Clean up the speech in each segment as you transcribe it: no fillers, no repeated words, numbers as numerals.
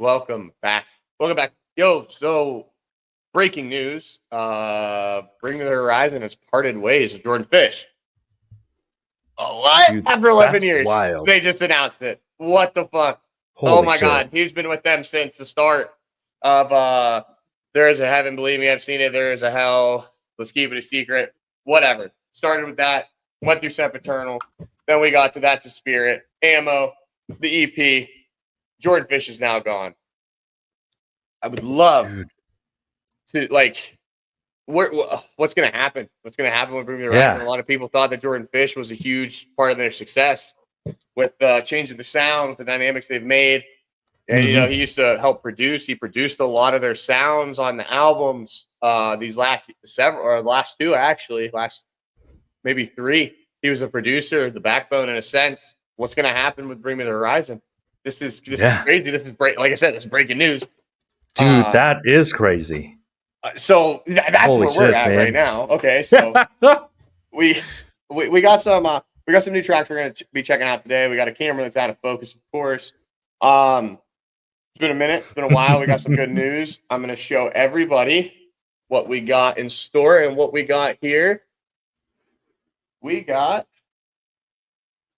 Welcome back. Welcome back. Yo, so breaking news. Bring Me the Horizon has parted ways with Jordan Fish. Oh, what? Dude, After 11 that's years, wild. they just announced it. What the fuck? Holy oh my shit. God. He's been with them since the start of There Is a Heaven, Believe Me, I've seen it. There Is a Hell. Let's keep it a secret. Whatever. Started with that. Went through Sempiternal. Then we got to That's a Spirit. Ammo. The EP. Jordan Fish is now gone. I would love to, like, what's going to happen? What's going to happen with Bring Me the Horizon? A lot of people thought that Jordan Fish was a huge part of their success with changing the sound, with the dynamics they've made. And, you know, he used to help produce. He produced a lot of their sounds on the albums. These last two, actually, last maybe three. He was a producer, the backbone in a sense. What's going to happen with Bring Me the Horizon? This is crazy. This is like I said, this is breaking news. Dude, that is crazy. So that's Holy where we're shit, at man. right now. Okay, so we got some new tracks we're gonna be checking out today. We got a camera that's out of focus, of course. It's been a minute. It's been a while. We got some good news. I'm gonna show everybody what we got in store and what we got here. We got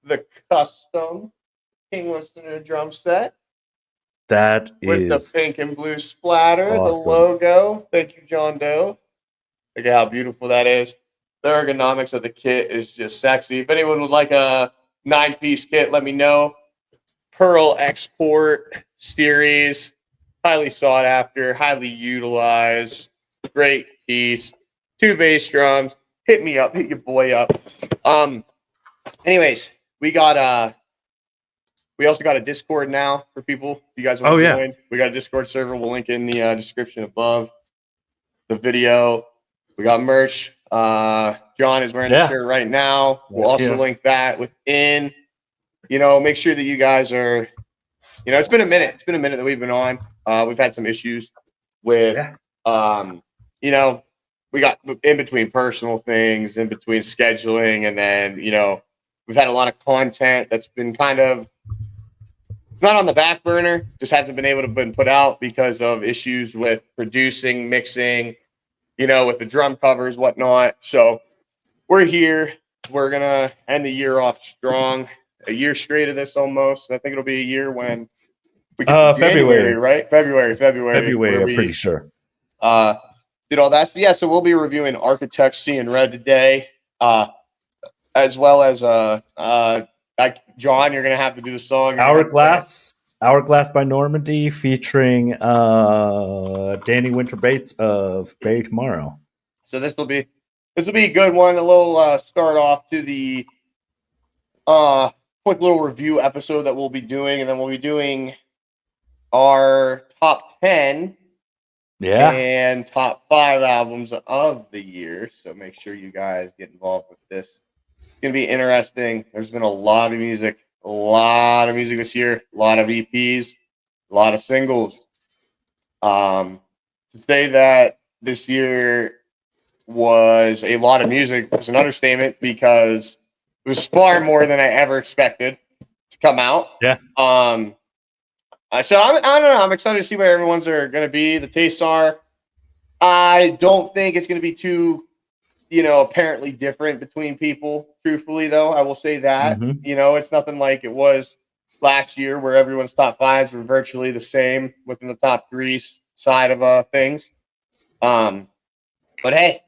the custom Kingslayer drum set. That with is the pink and blue splatter, awesome. The logo. Thank you, John Doe. Look at how beautiful that is. The ergonomics of the kit is just sexy. If anyone would like a 9-piece kit, let me know. Pearl Export series, highly sought after, highly utilized, great piece. 2 bass drums. Hit me up, hit your boy up. Anyways, we also got a Discord now for people. If you guys want to join, we got a Discord server. We'll link in the description above the video. We got merch. John is wearing the shirt right now. We'll also link that within. You know, make sure that you guys are. You know, it's been a minute. It's been a minute that we've been on. We've had some issues with. You know, we got in between personal things, in between scheduling, and then we've had a lot of content that's been kind of. It's not on the back burner, just hasn't been able to be put out because of issues with producing, mixing, with the drum covers, whatnot. So we're here. We're going to end the year off strong. A year straight of this almost. I think it'll be a year when we get to January, right? February, I'm pretty sure. Did all that. So, so we'll be reviewing Architects Seeing Red today, as well as John, you're gonna have to do the song. Hourglass by Normandie, featuring Dani Winter Bates of Barry Tomorrow. So this will be a good one. A little start off to the quick little review episode that we'll be doing, and then we'll be doing our top 10 and top 5 albums of the year. So make sure you guys get involved with this. It's going to be interesting. There's been a lot of music this year, a lot of EPs, a lot of singles. To say that this year was a lot of music is an understatement because it was far more than I ever expected to come out. Yeah. So I don't know. I'm excited to see where everyone's are going to be. The tastes are. I don't think it's going to be too apparently different between people. Truthfully, though, I will say that it's nothing like it was last year, where everyone's top 5s were virtually the same within the top 3 side of things. But hey,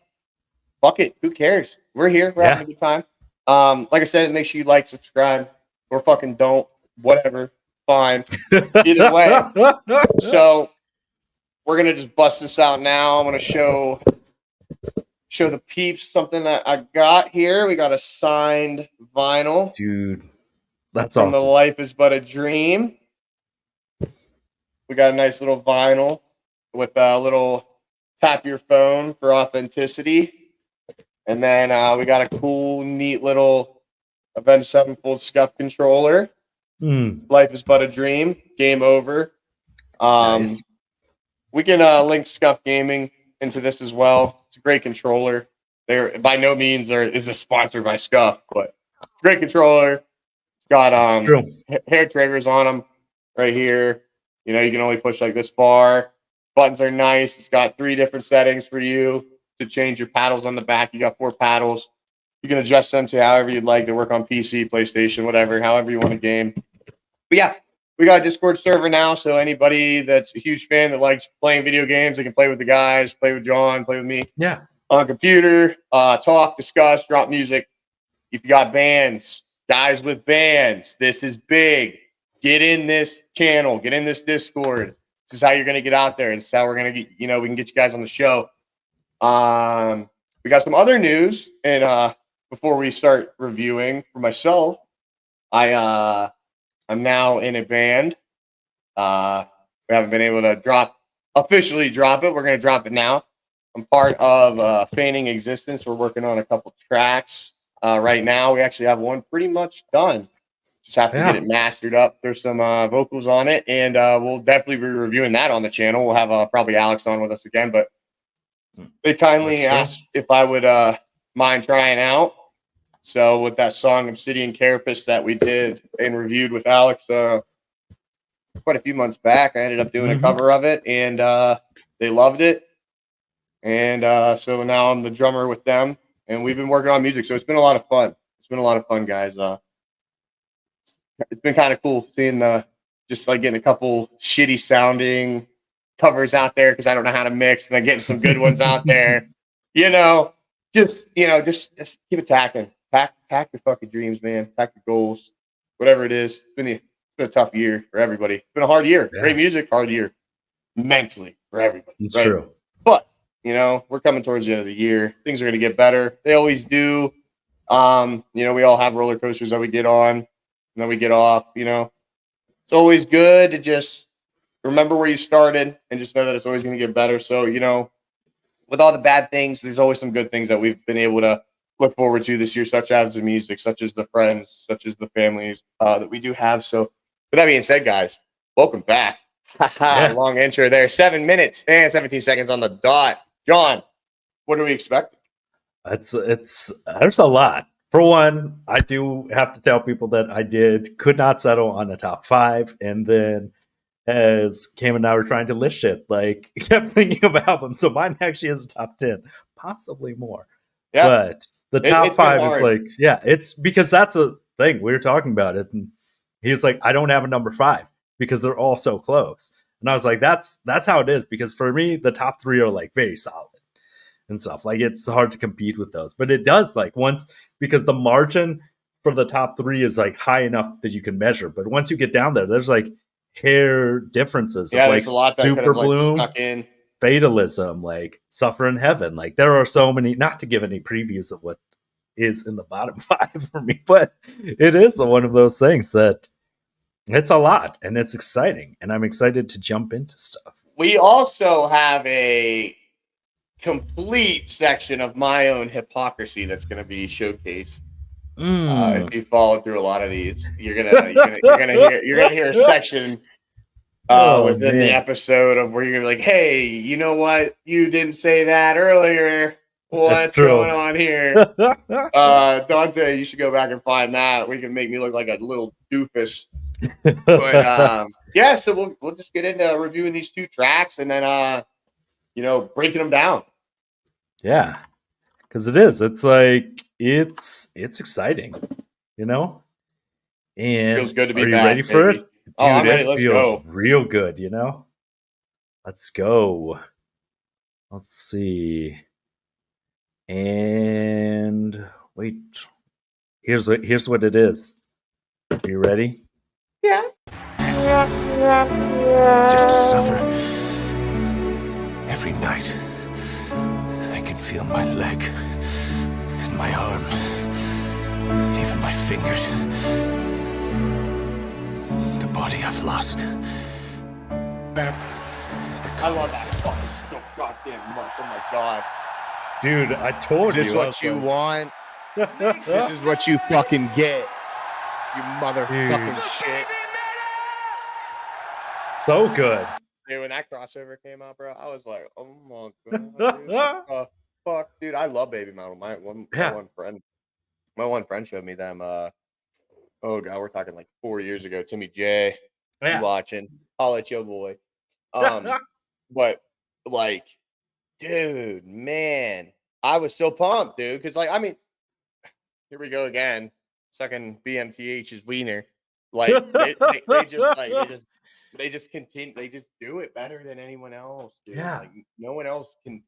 fuck it, who cares? We're here, we're having a good time. Like I said, make sure you like, subscribe, or fucking don't. Whatever, fine. Either way. So we're gonna just bust this out now. I'm gonna show the peeps something that I got here. We got a signed vinyl. Dude, that's from awesome. The Life is But a Dream. We got a nice little vinyl with a little tap your phone for authenticity. And then we got a cool, neat little Avenged Sevenfold scuff controller. Life is But a Dream. Game over. Nice. We can link Scuff Gaming into this as well. It's a great controller. They're by no means is this sponsored by Scuff, but great controller. Got hair triggers on them right here. You know, you can only push like this far. Buttons are nice. It's got 3 different settings for you to change your paddles on the back. You got 4 paddles. You can adjust them to however you'd like. They work on PC, PlayStation, whatever, however you want to game. But yeah, we got a Discord server now, so anybody that's a huge fan that likes playing video games, they can play with the guys, play with John, play with me. Yeah. On a computer, talk, discuss, drop music. If you got bands, guys with bands, this is big. Get in this channel. Get in this Discord. This is how you're going to get out there. This is how we're going to get, we can get you guys on the show. We got some other news, and before we start reviewing for myself, I'm now in a band. We haven't been able to officially drop it. We're going to drop it now. I'm part of Feigning Existence. We're working on a couple tracks right now. We actually have one pretty much done. Just have to get it mastered up. There's some vocals on it, and we'll definitely be reviewing that on the channel. We'll have probably Alex on with us again, but they kindly asked if I would mind trying out. So with that song Obsidian Carapace that we did and reviewed with Alex quite a few months back, I ended up doing a cover of it, and they loved it. And so now I'm the drummer with them, and we've been working on music. So it's been a lot of fun. It's been a lot of fun, guys. It's been kind of cool seeing just like getting a couple shitty sounding covers out there because I don't know how to mix, and then getting some good ones out there. Just keep attacking. Attack your fucking dreams, man. Attack your goals. Whatever it is. It's been a tough year for everybody. It's been a hard year. Yeah. Great music, hard year. Mentally for everybody. It's true. But we're coming towards the end of the year. Things are going to get better. They always do. We all have roller coasters that we get on, and then we get off. It's always good to just remember where you started and just know that it's always going to get better. So, with all the bad things, there's always some good things that we've been able to look forward to this year, such as the music, such as the friends, such as the families that we do have. So, with that being said, guys, welcome back. Long intro there. 7 minutes and 17 seconds on the dot. John, what are we expecting? There's a lot. For one, I do have to tell people that I could not settle on a top 5, and then as Cam and I were trying to list shit, kept thinking of albums. So mine actually is a top 10, possibly more. Yeah. But the top 5 is it's because that's a thing. We were talking about it, and he was like, I don't have a number 5 because they're all so close. And I was like, that's how it is, because for me, the top 3 are very solid and stuff. It's hard to compete with those. But it does because the margin for the top 3 is high enough that you can measure. But once you get down there, there's hair differences of there's a lot that Super could have, Bloom, snuck in. Fatalism, Suffer in Heaven. There are so many, not to give any previews of what is in the bottom 5 for me, but it is one of those things that it's a lot, and it's exciting, and I'm excited to jump into stuff. We also have a complete section of my own hypocrisy that's going to be showcased. If you follow through a lot of these, you're gonna hear a section within the episode of where you're gonna be like, hey, you know what? You didn't say that earlier. What's going on here? Dante, you should go back and find that. We can make me look like a little doofus. But so we'll just get into reviewing these 2 tracks, and then breaking them down. Yeah, because it is. It's it's exciting, And feels good to be back. Are you back, ready for it? Dude, I'm ready. Let's go. Real good, Let's go. Let's see. And wait, here's what it is. Are you ready? Yeah. Just to suffer. Every night, I can feel my leg and my arm, even my fingers. The body I've lost. I love that fucking so goddamn much. Oh my god. Dude, I told you. Is this what you want? This is what you fucking get. You motherfucking shit. So good. Dude, when that crossover came out, bro, I was like, oh my god. Fuck, dude, I love Baby Metal. My one friend showed me them. Oh god, we're talking 4 years ago. Timmy J. You watching? I'll let your boy. But like, dude, man, I was so pumped, dude, because like, I mean, here we go again, sucking BMTH's wiener. Like they just like they just continue, they just do it better than anyone else, dude. Yeah. Like no one else can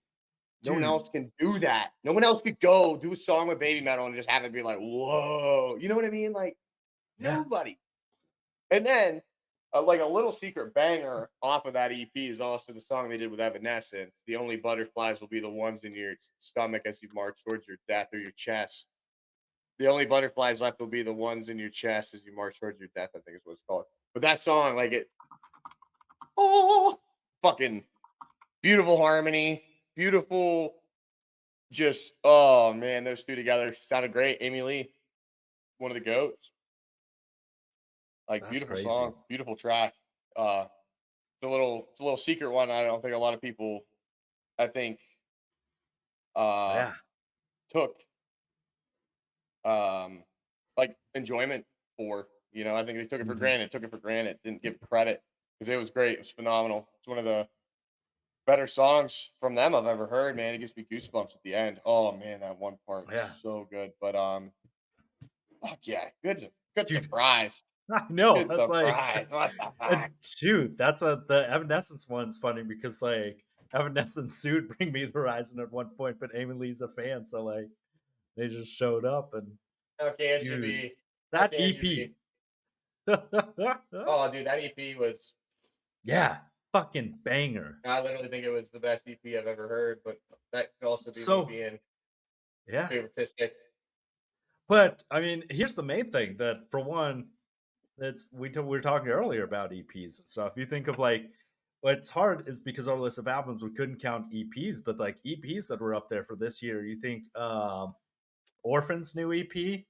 do that. No one else could go do a song with Baby Metal and just have it be like, whoa, you know what I mean? Like nobody. And then like a little secret banger off of that EP is also the song they did with Evanescence. The only butterflies will be the ones in your stomach as you march towards your death, or your chest. The only butterflies left will be the ones in your chest as you march towards your death, I think is what it's called. But that song, like fucking beautiful harmony, beautiful, just, oh man, those two together sounded great. Amy Lee, one of the GOATs. Like, that's beautiful crazy song, beautiful track. It's a little secret one. I don't think a lot of people, I think, took like enjoyment for. You know, I think they took it for granted. Didn't give credit, because it was great. It was phenomenal. It's one of the better songs from them I've ever heard, man. It gives me goosebumps at the end. Oh man, that one part was so good. But fuck yeah, good surprise. I know. Good that's surprise. like, what the fuck? Dude, that's the Evanescence one's funny because like Evanescence sued Bring Me the Horizon at one point, but Amy Lee's a fan, so like they just showed up and okay, it should be that EP. Oh, dude, that EP was fucking banger. I literally think it was the best EP I've ever heard, but that could also be me being favoritistic. But I mean, here's the main thing, that for one, we were talking earlier about EPs and stuff. You think of like, what's hard is because our list of albums, we couldn't count EPs, but like EPs that were up there for this year, you think Orphan's new EP,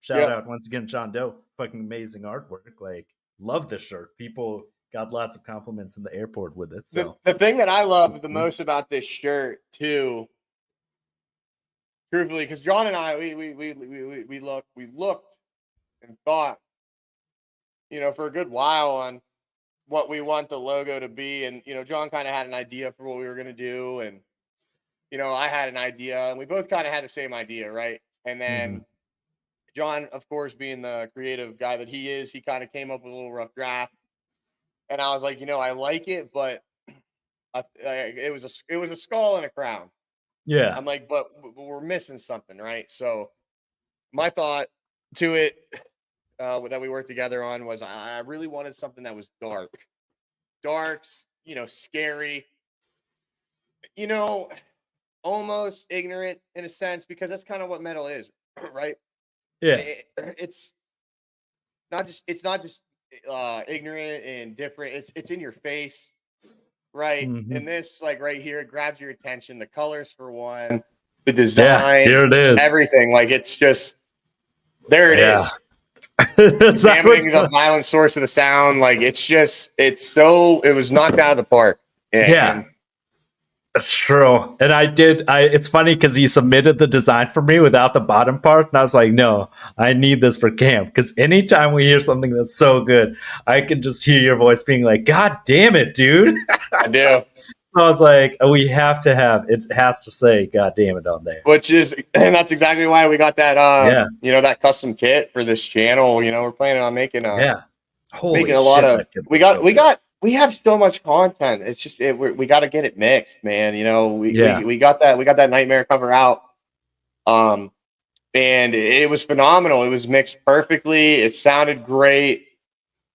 shout out once again John Doe, fucking amazing artwork. Like, love this shirt. People got lots of compliments in the airport with it. So the thing that I love the most about this shirt too, truthfully, because John and I we looked and thought, you know, for a good while on what we want the logo to be. And, you know, John kind of had an idea for what we were going to do. And, you know, I had an idea, and we both kind of had the same idea. Right. And then John, of course, being the creative guy that he is, he kind of came up with a little rough draft. And I was like, you know, I like it, but it was a skull and a crown. Yeah. I'm like, but we're missing something. Right. So my thought to it, that we worked together on, was I really wanted something that was dark, you know, scary, you know, almost ignorant in a sense, because that's kind of what metal is, right? Yeah. It's not just ignorant and different. It's in your face, right? And this, like right here, it grabs your attention. The colors, for one, the design, here it is, everything. Like, it's just there. It is. Examining the violent source of the sound, like it was knocked out of the park. And that's true. And it's funny because you submitted the design for me without the bottom part, and I was like, no, I need this for camp, because anytime we hear something that's so good, I can just hear your voice being like, God damn it, dude. I do. I was like, we have to have it, has to say God damn it on there. And that's exactly why we got that you know, that custom kit for this channel. You know, we're planning on making making a lot of we have so much content. It's just we got to get it mixed, man. You know, we got that Nightmare cover out. And it was phenomenal. It was mixed perfectly. It sounded great.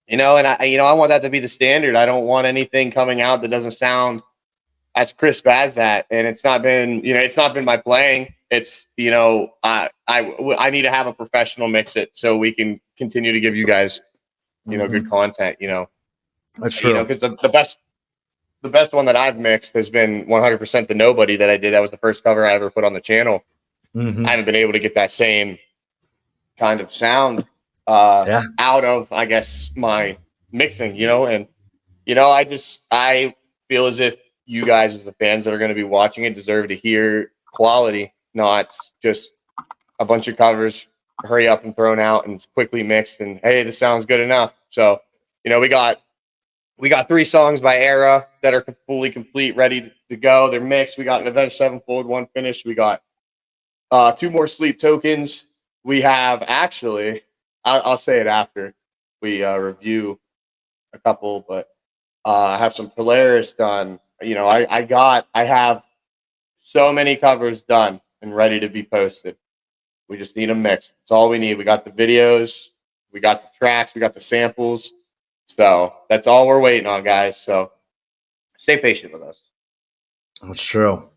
You know, and I want that to be the standard. I don't want anything coming out that doesn't sound as crisp as that. And it's not been my playing. It's, you know, I need to have a professional mix it so we can continue to give you guys, you know, good content, you know. That's true. You know, because the best one that I've mixed has been 100% the Nobody that I did. That was the first cover I ever put on the channel. I haven't been able to get that same kind of sound out of, I guess, my mixing, you know. And, you know, I feel as if you guys, as the fans that are going to be watching it, deserve to hear quality, not just a bunch of covers hurry up and thrown out and quickly mixed and, hey, this sounds good enough. So, you know, we got We got 3 songs by Era that are fully complete, ready to go. They're mixed. We got an Avenged Sevenfold, 1 finished. We got 2 more Sleep tokens. We have actually, I'll say it after we review a couple, but I have some Polaris done. You know, I have so many covers done and ready to be posted. We just need a mix. That's all we need. We got the videos, we got the tracks, we got the samples. So that's all we're waiting on, guys. So stay patient with us. That's true.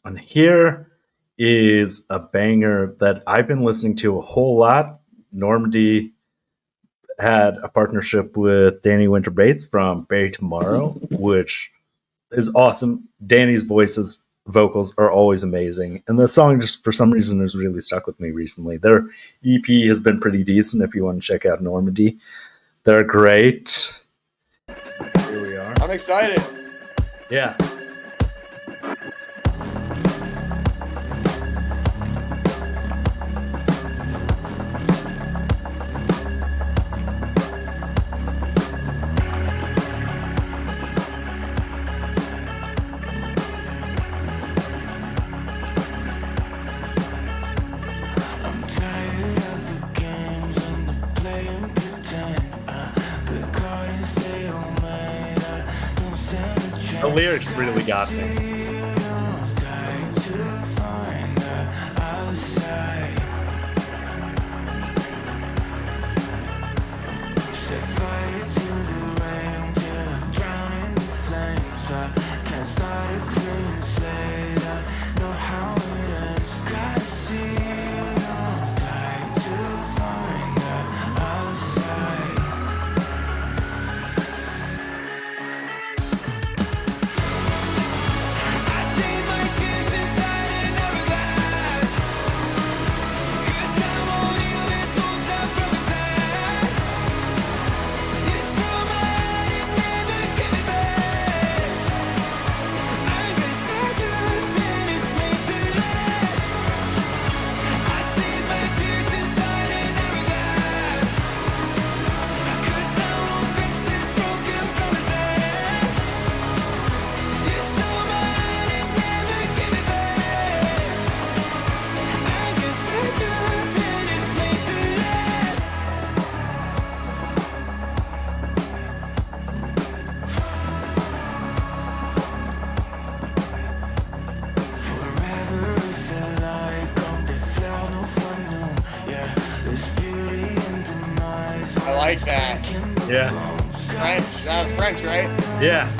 And here is a banger that I've been listening to a whole lot. Normandie had a partnership with Dani Winter Bates from Barry Tomorrow, which is awesome. Dani's vocals are always amazing. And the song just for some reason has really stuck with me recently. Their EP has been pretty decent if you want to check out Normandie. They're great. Here we are. I'm excited. Yeah. The lyrics really got me. I like that. Yeah. French. That was French, right? Yeah.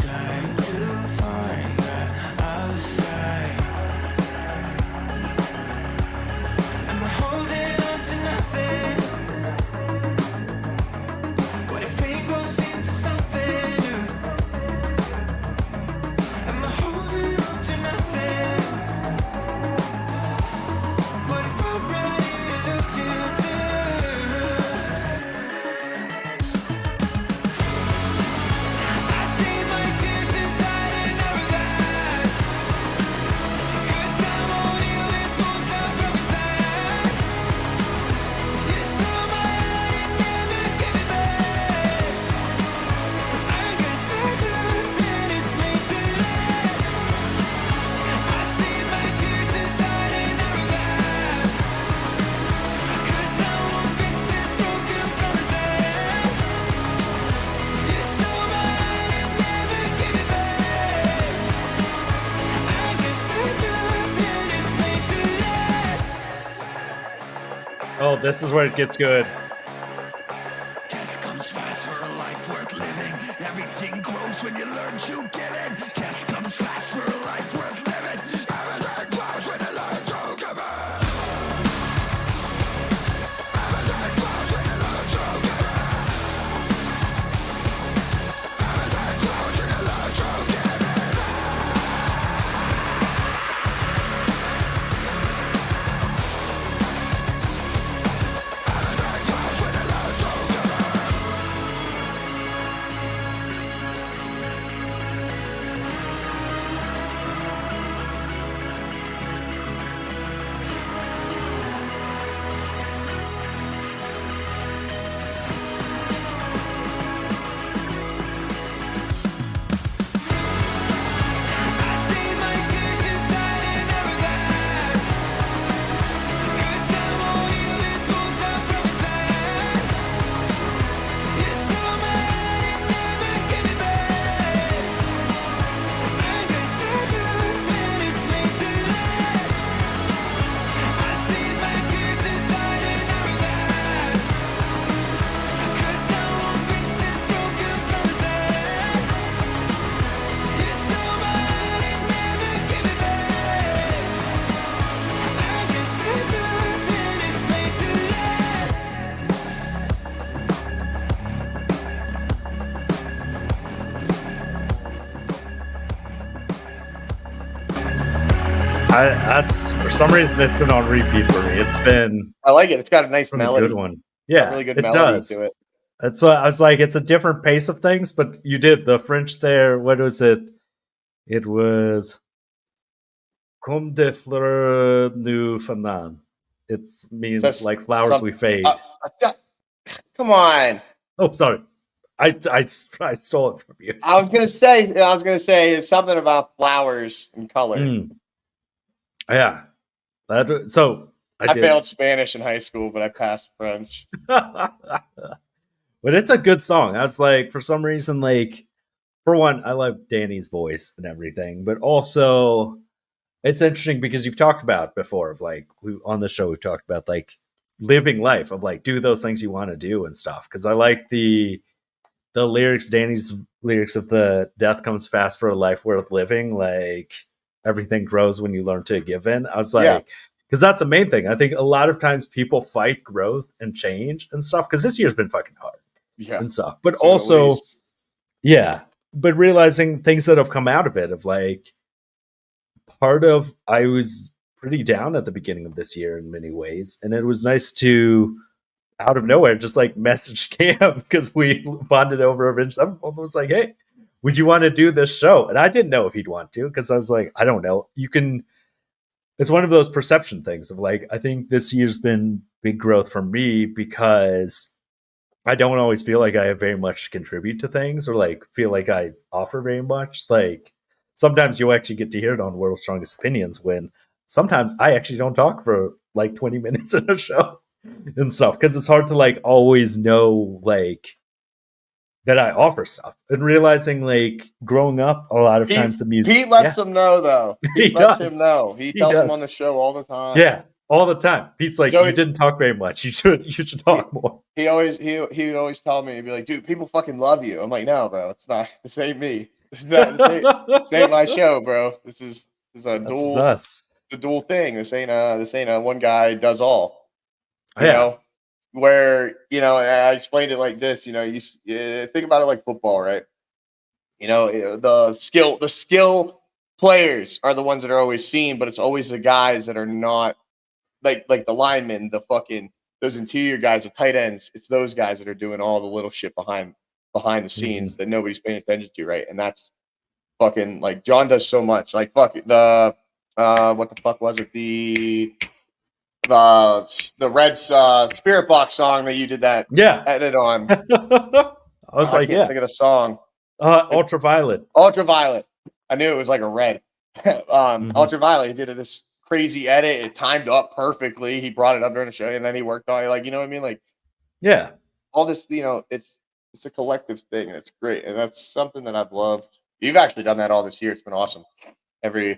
Oh, this is where it gets good. Death comes fast for a life worth living. Everything grows when you learn to give in. Death comes fast for a life worth living. Everything grows when you learn to give in. Everything grows when you learn to give in. Everything grows when you learn to give in. Everything grows That's for some reason it's been on repeat for me. It's been. I like it. It's got a nice melody. Good one. Yeah, really good it melody does. to it. That's why I was like, it's a different pace of things, but you did the French there. What was it? It was Comme des fleurs nous fanons. It means like flowers we fade. Come on. Oh, sorry. I stole it from you. I was gonna say it's something about flowers and color. Yeah. So I failed Spanish in high school, but I passed French. But it's a good song. I was like, for some reason, like, for one, I love Dani's voice and everything, but also it's interesting because you've talked about before of like on the show we've talked about like living life of like do those things you want to do and stuff. Because I like the lyrics, Dani's lyrics of the death comes fast for a life worth living, like everything grows when you learn to give in. I was like, because that's the main thing. I think a lot of times people fight growth and change and stuff because this year's been fucking hard. Yeah. And stuff. But also, but realizing things that have come out of it of like I was pretty down at the beginning of this year in many ways. And it was nice to out of nowhere just like message Cam because we bonded over Avenged Sevenfold. Was like, hey, would you want to do this show? And I didn't know if he'd want to because I was like, I don't know. It's one of those perception things of like, I think this year's been big growth for me because I don't always feel like I have very much to contribute to things or like feel like I offer very much. Like sometimes you'll actually get to hear it on World's Strongest Opinions when sometimes I actually don't talk for like 20 minutes in a show and stuff because it's hard to like always know like that I offer stuff and realizing like growing up a lot of times the music. Pete lets him know though. He lets him know. He tells him on the show all the time. Yeah. All the time. Pete's like, you didn't talk very much. You should talk more. He would always tell me, he'd be like, dude, people fucking love you. I'm like, no, bro, it's not. This ain't me. This ain't my show, bro. This is a dual. It's a dual thing. This ain't a one guy does all. You know, where and I explained it like this. You think about it like football, right? The skill players are the ones that are always seen, but it's always the guys that are not. Like the linemen, those interior guys, the tight ends, it's those guys that are doing all the little shit behind the scenes that nobody's paying attention to, right? And that's fucking like John does so much. Like fuck the what the fuck was it? The Reds Spirit Box song that you did that edit on. I was like, think of the song. Ultraviolet. Ultraviolet. I knew it was like a red. Ultraviolet. He did this crazy edit. It timed up perfectly. He brought it up during the show, and then he worked on it. Like, you know what I mean? Like, all this. It's a collective thing, and it's great. And that's something that I've loved. You've actually done that all this year. It's been awesome. Every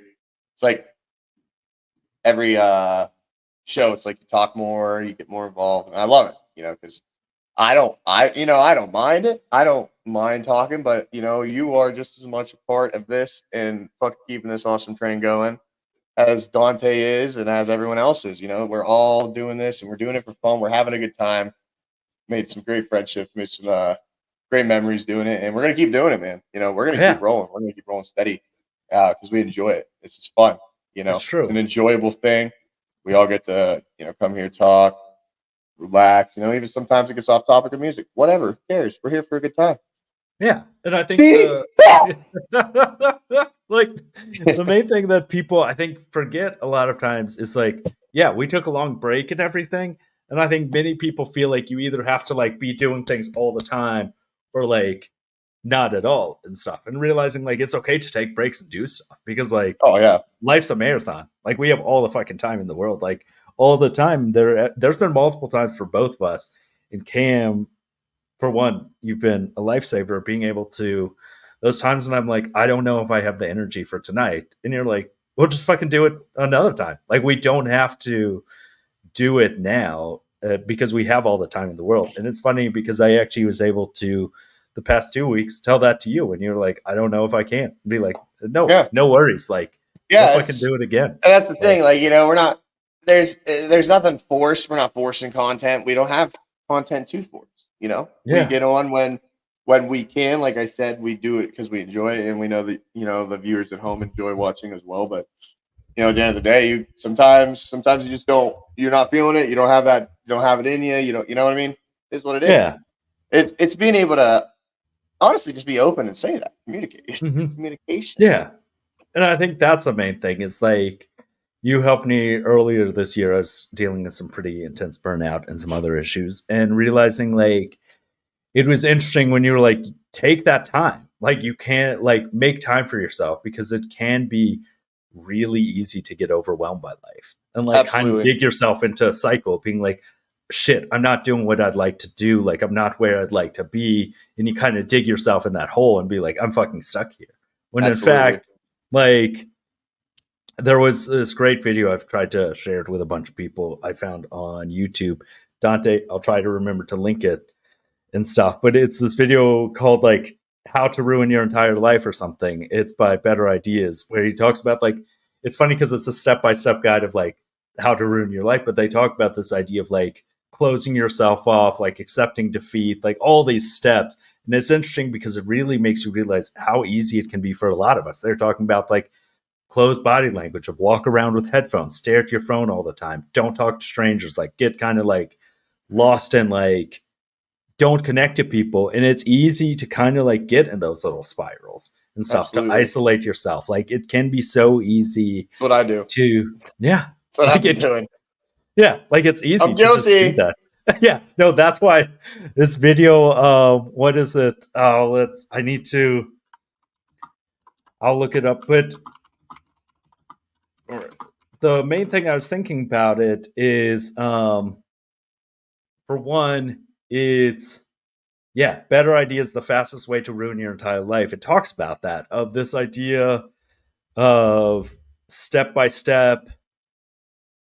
show, it's like you talk more, you get more involved, and I love it. Because I don't mind it. I don't mind talking, but you are just as much a part of this and fucking keeping this awesome train going as Dante is and as everyone else is. We're all doing this and we're doing it for fun. We're having a good time. Made some great friendships, made some great memories doing it, and we're gonna keep doing it, man. We're gonna keep rolling. We're gonna keep rolling steady because we enjoy it. This is fun. It's true. It's an enjoyable thing. We all get to come here, talk, relax. Even sometimes it gets off topic of music. Whatever, who cares? We're here for a good time. Yeah, and I think like the main thing that people I think forget a lot of times is like, we took a long break and everything, and I think many people feel like you either have to like be doing things all the time or like not at all and stuff, and realizing like it's okay to take breaks and do stuff because like life's a marathon. Like we have all the fucking time in the world, like all the time. There's been multiple times for both of us and Cam. For one, you've been a lifesaver being able to those times when I'm like, I don't know if I have the energy for tonight. And you're like, we'll just fucking do it another time. Like we don't have to do it now because we have all the time in the world. And it's funny because I actually was able to the past 2 weeks tell that to you. And you're like, I don't know if I can. Be like, no worries. Like, we'll fucking do it again. And that's the thing. Like, we're not, there's nothing forced. We're not forcing content. We don't have content to force. We get on when we can. Like I said, we do it because we enjoy it, and we know that the viewers at home enjoy watching as well. But at the end of the day, you sometimes you just you're not feeling it. You don't have it in you. You know what I mean? It's what it is. Yeah. It's being able to honestly just be open and say that. Communication. Yeah. And I think that's the main thing is like you helped me earlier this year. I was dealing with some pretty intense burnout and some other issues and realizing like it was interesting when you were like, take that time. Like you can't like make time for yourself because it can be really easy to get overwhelmed by life and like kind of dig yourself into a cycle of being like, shit, I'm not doing what I'd like to do. Like I'm not where I'd like to be. And you kind of dig yourself in that hole and be like, I'm fucking stuck here. When in fact, like there was this great video I've tried to share it with a bunch of people I found on YouTube. Dante, I'll try to remember to link it and stuff, but it's this video called like How to Ruin Your Entire Life or something. It's by Better Ideas, where he talks about like, it's funny because it's a step-by-step guide of like how to ruin your life, but they talk about this idea of like closing yourself off, like accepting defeat, like all these steps. And it's interesting because it really makes you realize how easy it can be for a lot of us. They're talking about like closed body language of walk around with headphones, stare at your phone all the time, don't talk to strangers, like get kind of like lost in like don't connect to people. And it's easy to kind of like get in those little spirals and stuff. Absolutely. To isolate yourself. Like it can be so easy. That's what I do. Yeah. That's what I've been doing. Yeah. Like it's easy I'm guilty. To just do that. Yeah. No, that's why this video, what is it? I'll look it up. But the main thing I was thinking about it is, for one, it's Better Ideas, the fastest way to ruin your entire life. It talks about that, of this idea of step by step,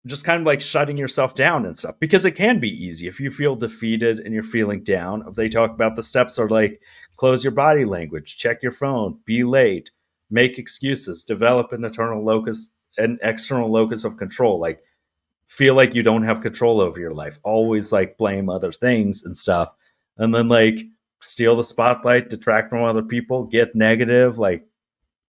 just kind of like shutting yourself down and stuff, because it can be easy if you feel defeated and you're feeling down. If they talk about the steps are like close your body language, check your phone, be late, make excuses, develop an external locus of control, like feel like you don't have control over your life, always like blame other things and stuff, and then like steal the spotlight, detract from other people, get negative, like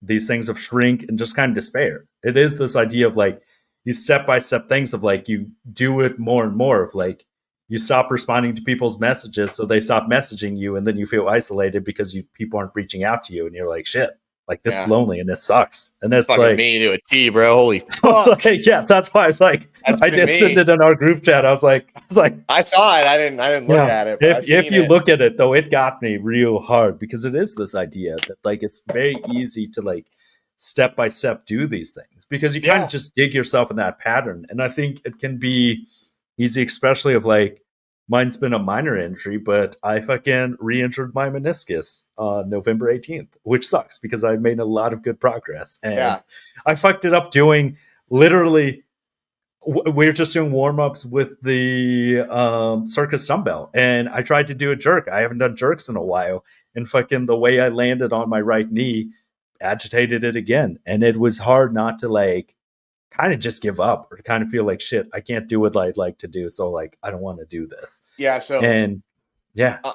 these things of shrink and just kind of despair. It is this idea of like these step-by-step things of like you do it more and more of like you stop responding to people's messages so they stop messaging you, and then you feel isolated because people aren't reaching out to you, and you're like, shit, like this is lonely and it sucks. And it's like me to a T, bro. Holy fuck. Like, that's why I was like, I did send it in our group chat. I was like, I saw it. I didn't look at it. If you look at it though, it got me real hard because it is this idea that like it's very easy to like step by step do these things because you kind of just dig yourself in that pattern. And I think it can be easy, especially of like, mine's been a minor injury, but I fucking re-injured my meniscus on November 18th, which sucks because I made a lot of good progress. And I fucked it up doing literally, we're just doing warm-ups with the circus dumbbell. And I tried to do a jerk. I haven't done jerks in a while. And fucking the way I landed on my right knee agitated it again. And it was hard not to like kind of just give up or kind of feel like shit, I can't do what I'd like to do, so like I don't want to do this. It sucks.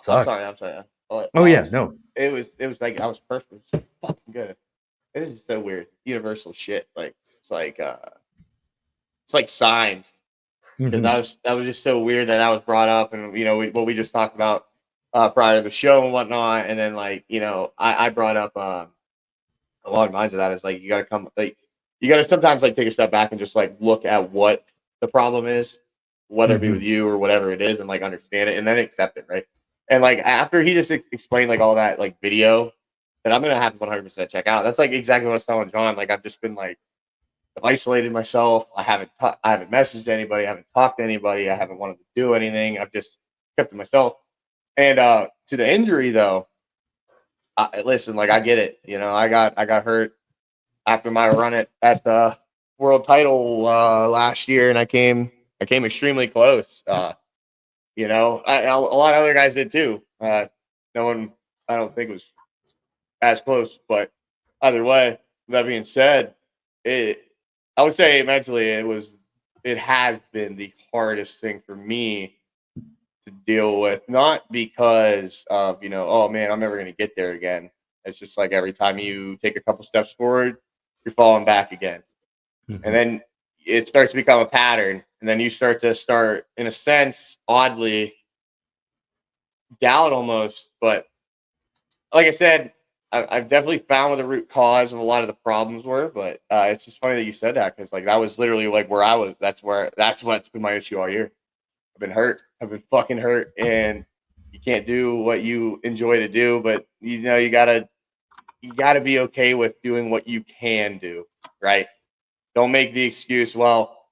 I'm sorry. No, it was like I was perfect. It was so fucking good. This is so weird. Universal shit. Like it's like signs. Because that was just so weird that was brought up, and what we just talked about prior to the show and whatnot, and then like I brought up along the lines of that is like you got to sometimes like take a step back and just like look at what the problem is, whether it be with you or whatever it is, and like understand it and then accept it, right? And like after he just explained like all that like video that I'm gonna have to 100% check out. That's like exactly what I was telling John. Like I've just been like I've isolated myself. I haven't messaged anybody. I haven't talked to anybody. I haven't wanted to do anything. I've just kept to myself. And to the injury though, listen, like I get it. I got hurt after my run at the world title last year, and I came extremely close. A lot of other guys did too. No one, I don't think, was as close, but either way, that being said, I would say mentally it has been the hardest thing for me to deal with, not because of, oh man, I'm never going to get there again. It's just like every time you take a couple steps forward, you're falling back again. and then it starts to become a pattern, and then you start, in a sense, oddly, doubt almost. But like I said, I've definitely found what the root cause of a lot of the problems were. But it's just funny that you said that, because like that was literally like where I was. That's what's been my issue all year. I've been hurt. I've been fucking hurt, and you can't do what you enjoy to do. But you know, you gotta be okay with doing what you can do, right? Don't make the excuse, well,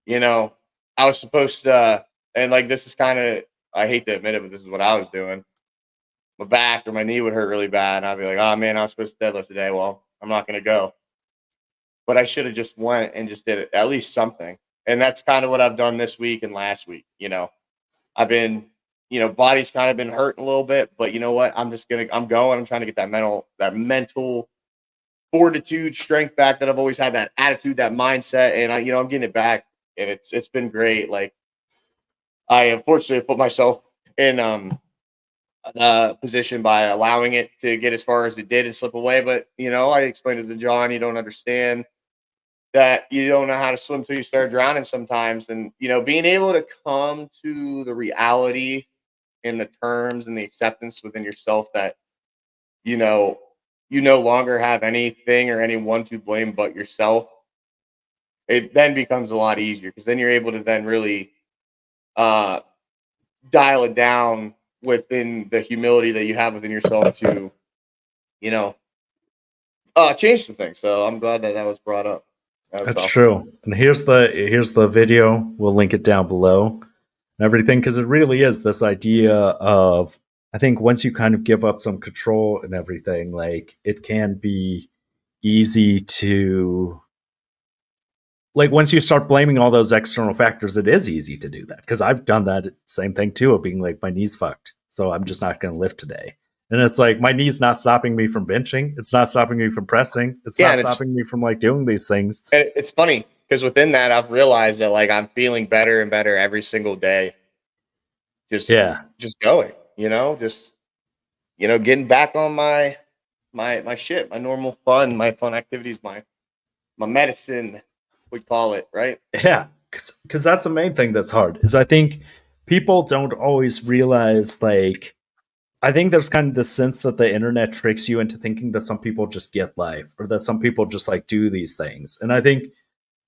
you know, I was supposed to, and like this is kind of, I hate to admit it, but this is what I was doing. My back or my knee would hurt really bad, and I'd be like, oh man, I was supposed to deadlift today. Well, I'm not going to go. But I should have just went and just did it, at least something. And that's kind of what I've done this week and last week. You know, I've been, body's kind of been hurting a little bit, but you know what? I'm going. I'm trying to get that mental fortitude, strength back that I've always had, that attitude, that mindset, and I'm getting it back, and it's been great. Like, I unfortunately put myself in position by allowing it to get as far as it did and slip away. But I explained it to John. You don't understand that you don't know how to swim till you start drowning sometimes, and being able to come to the reality and the terms and the acceptance within yourself that you no longer have anything or anyone to blame but yourself, it then becomes a lot easier, because then you're able to then really dial it down within the humility that you have within yourself to, change some things. So I'm glad that was brought up. That's true. And here's the video. We'll link it down below and everything, because it really is this idea of, I think once you kind of give up some control and everything, like it can be easy to, like once you start blaming all those external factors, it is easy to do that, because I've done that same thing too, of being like, my knee's fucked, so I'm just not going to lift today. And it's like, my knee's not stopping me from benching. It's not stopping me from pressing. It's not stopping me from like doing these things. And it's funny, because within that, I've realized that like I'm feeling better and better every single day. Just going, getting back on my shit, my normal fun, my fun activities, my medicine, we call it, right? Yeah, because that's the main thing that's hard, is I think people don't always realize, like, I think there's kind of this sense that the internet tricks you into thinking that some people just get life, or that some people just like do these things. And I think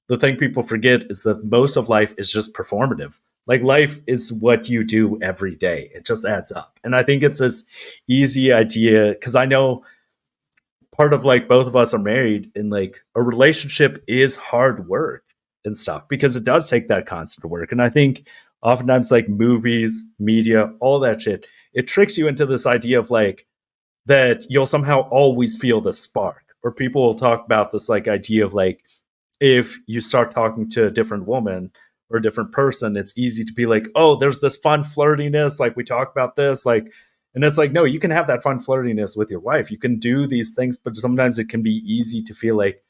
the thing people forget is that most of life is just performative. Like, life is what you do every day. It just adds up. And I think it's this easy idea, because I know part of like both of us are married, and like a relationship is hard work and stuff, because it does take that constant work. And I think oftentimes like movies, media, all that shit, it tricks you into this idea of like that you'll somehow always feel the spark. Or people will talk about this like idea of like, if you start talking to a different woman or a different person, it's easy to be like, oh, there's this fun flirtiness, like we talk about this, like, and it's like, no, you can have that fun flirtiness with your wife. You can do these things, but sometimes it can be easy to feel like,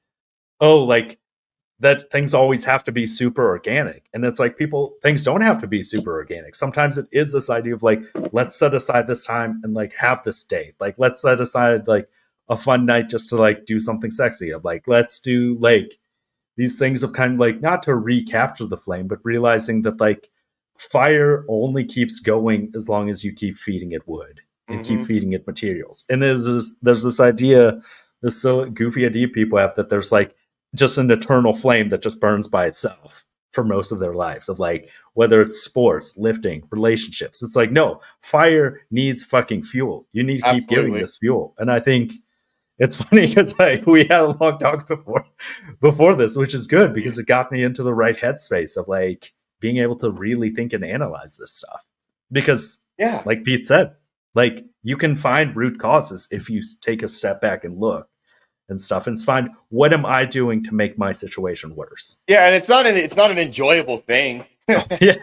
oh, like that things always have to be super organic. And it's like, things don't have to be super organic. Sometimes it is this idea of like, let's set aside this time and like have this date. Like, let's set aside like a fun night just to like do something sexy. Of like, let's do like these things of kind of like, not to recapture the flame, but realizing that like fire only keeps going as long as you keep feeding it wood and keep feeding it materials. And there's this idea, this silly, goofy idea people have, that there's like just an eternal flame that just burns by itself for most of their lives, of like, whether it's sports, lifting, relationships. It's like, no, fire needs fucking fuel. You need to keep giving this fuel. And I think it's funny, because like we had a long talk before this, which is good, because it got me into the right headspace of like being able to really think and analyze this stuff. Because like Pete said, like you can find root causes if you take a step back and look and stuff, and find, what am I doing to make my situation worse? Yeah, and it's not an enjoyable thing. Yeah.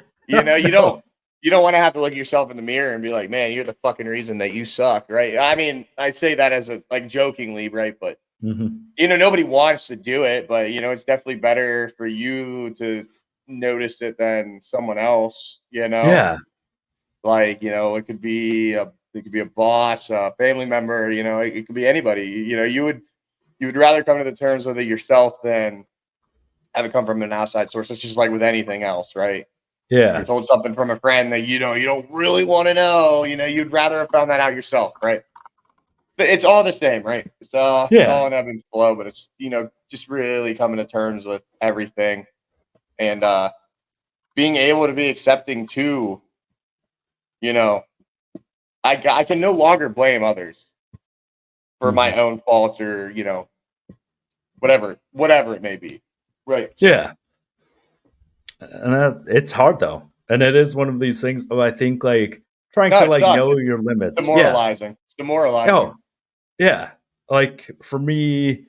You don't want to have to look at yourself in the mirror and be like, man, you're the fucking reason that you suck, right? I mean, I say that as a like jokingly, right? But nobody wants to do it, but it's definitely better for you to notice it than someone else, Yeah. Like, it could be a boss, a family member, it could be anybody. You would rather come to the terms with it yourself than have it come from an outside source. It's just like with anything else, right? Yeah. You're told something from a friend that you don't really want to know. You'd rather have found that out yourself, right? But it's all the same, right? It's all an ebb and flow, but it's just really coming to terms with everything and being able to be accepting too. I can no longer blame others for my own faults or whatever it may be, right? Yeah. And it's hard though, and it is one of these things of I think like trying to like know your limits. Demoralizing. It's demoralizing. Oh, yeah. Like for me,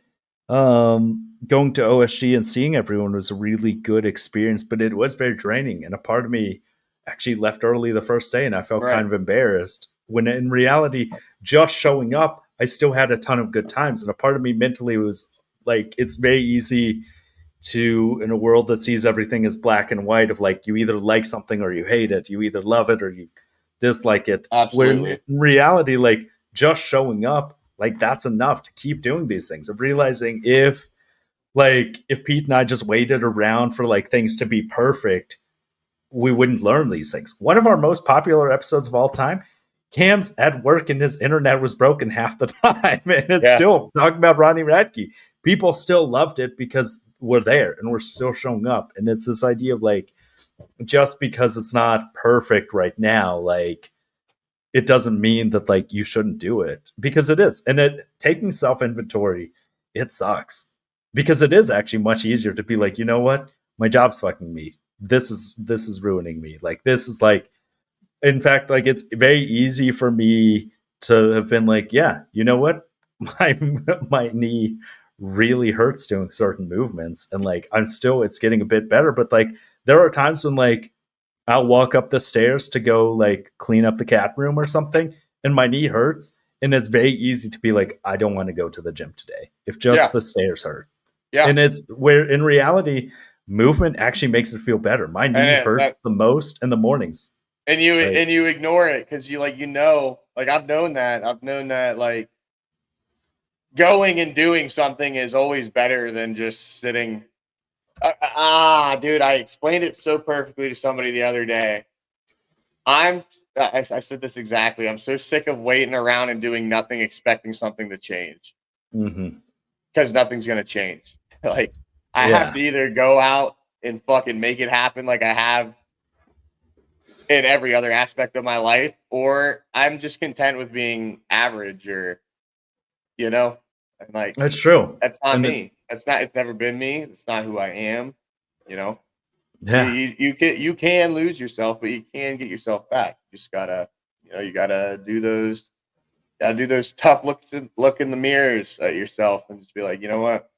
going to OSG and seeing everyone was a really good experience, but it was very draining. And a part of me actually left early the first day, and I felt kind of embarrassed. When in reality, just showing up, I still had a ton of good times. And a part of me mentally was like, it's very easy to, in a world that sees everything as black and white, of like you either like something or you hate it, you either love it or you dislike it. Absolutely. Where in reality, like just showing up, like that's enough to keep doing these things. Of realizing if Pete and I just waited around for like things to be perfect, we wouldn't learn these things. One of our most popular episodes of all time, Cam's at work and his internet was broken half the time, and it's still talking about Ronnie Radke. People still loved it because we're there and we're still showing up. And it's this idea of like, just because it's not perfect right now, like it doesn't mean that like you shouldn't do it, because it is. And taking self-inventory, it sucks, because it is actually much easier to be like, you know what, my job's fucking me. This is ruining me. Like this is like, in fact, like it's very easy for me to have been like, yeah, you know what, my knee really hurts doing certain movements, and like it's getting a bit better, but like there are times when like I'll walk up the stairs to go like clean up the cat room or something, and my knee hurts, and it's very easy to be like, I don't want to go to the gym today if just the stairs hurt. And it's where in reality movement actually makes it feel better. My knee hurts the most in the mornings, and you ignore it because like I've known that like going and doing something is always better than just sitting. Dude, I explained it so perfectly to somebody the other day. I said this exactly. I'm so sick of waiting around and doing nothing, expecting something to change. Because nothing's going to change. Like, I have to either go out and fucking make it happen like I have in every other aspect of my life, or I'm just content with being average or, and like, that's true. That's not me. It's never been me. It's not who I am. Yeah. You can lose yourself, but you can get yourself back. You just gotta, you gotta do those tough look in the mirrors at yourself and just be like, you know what?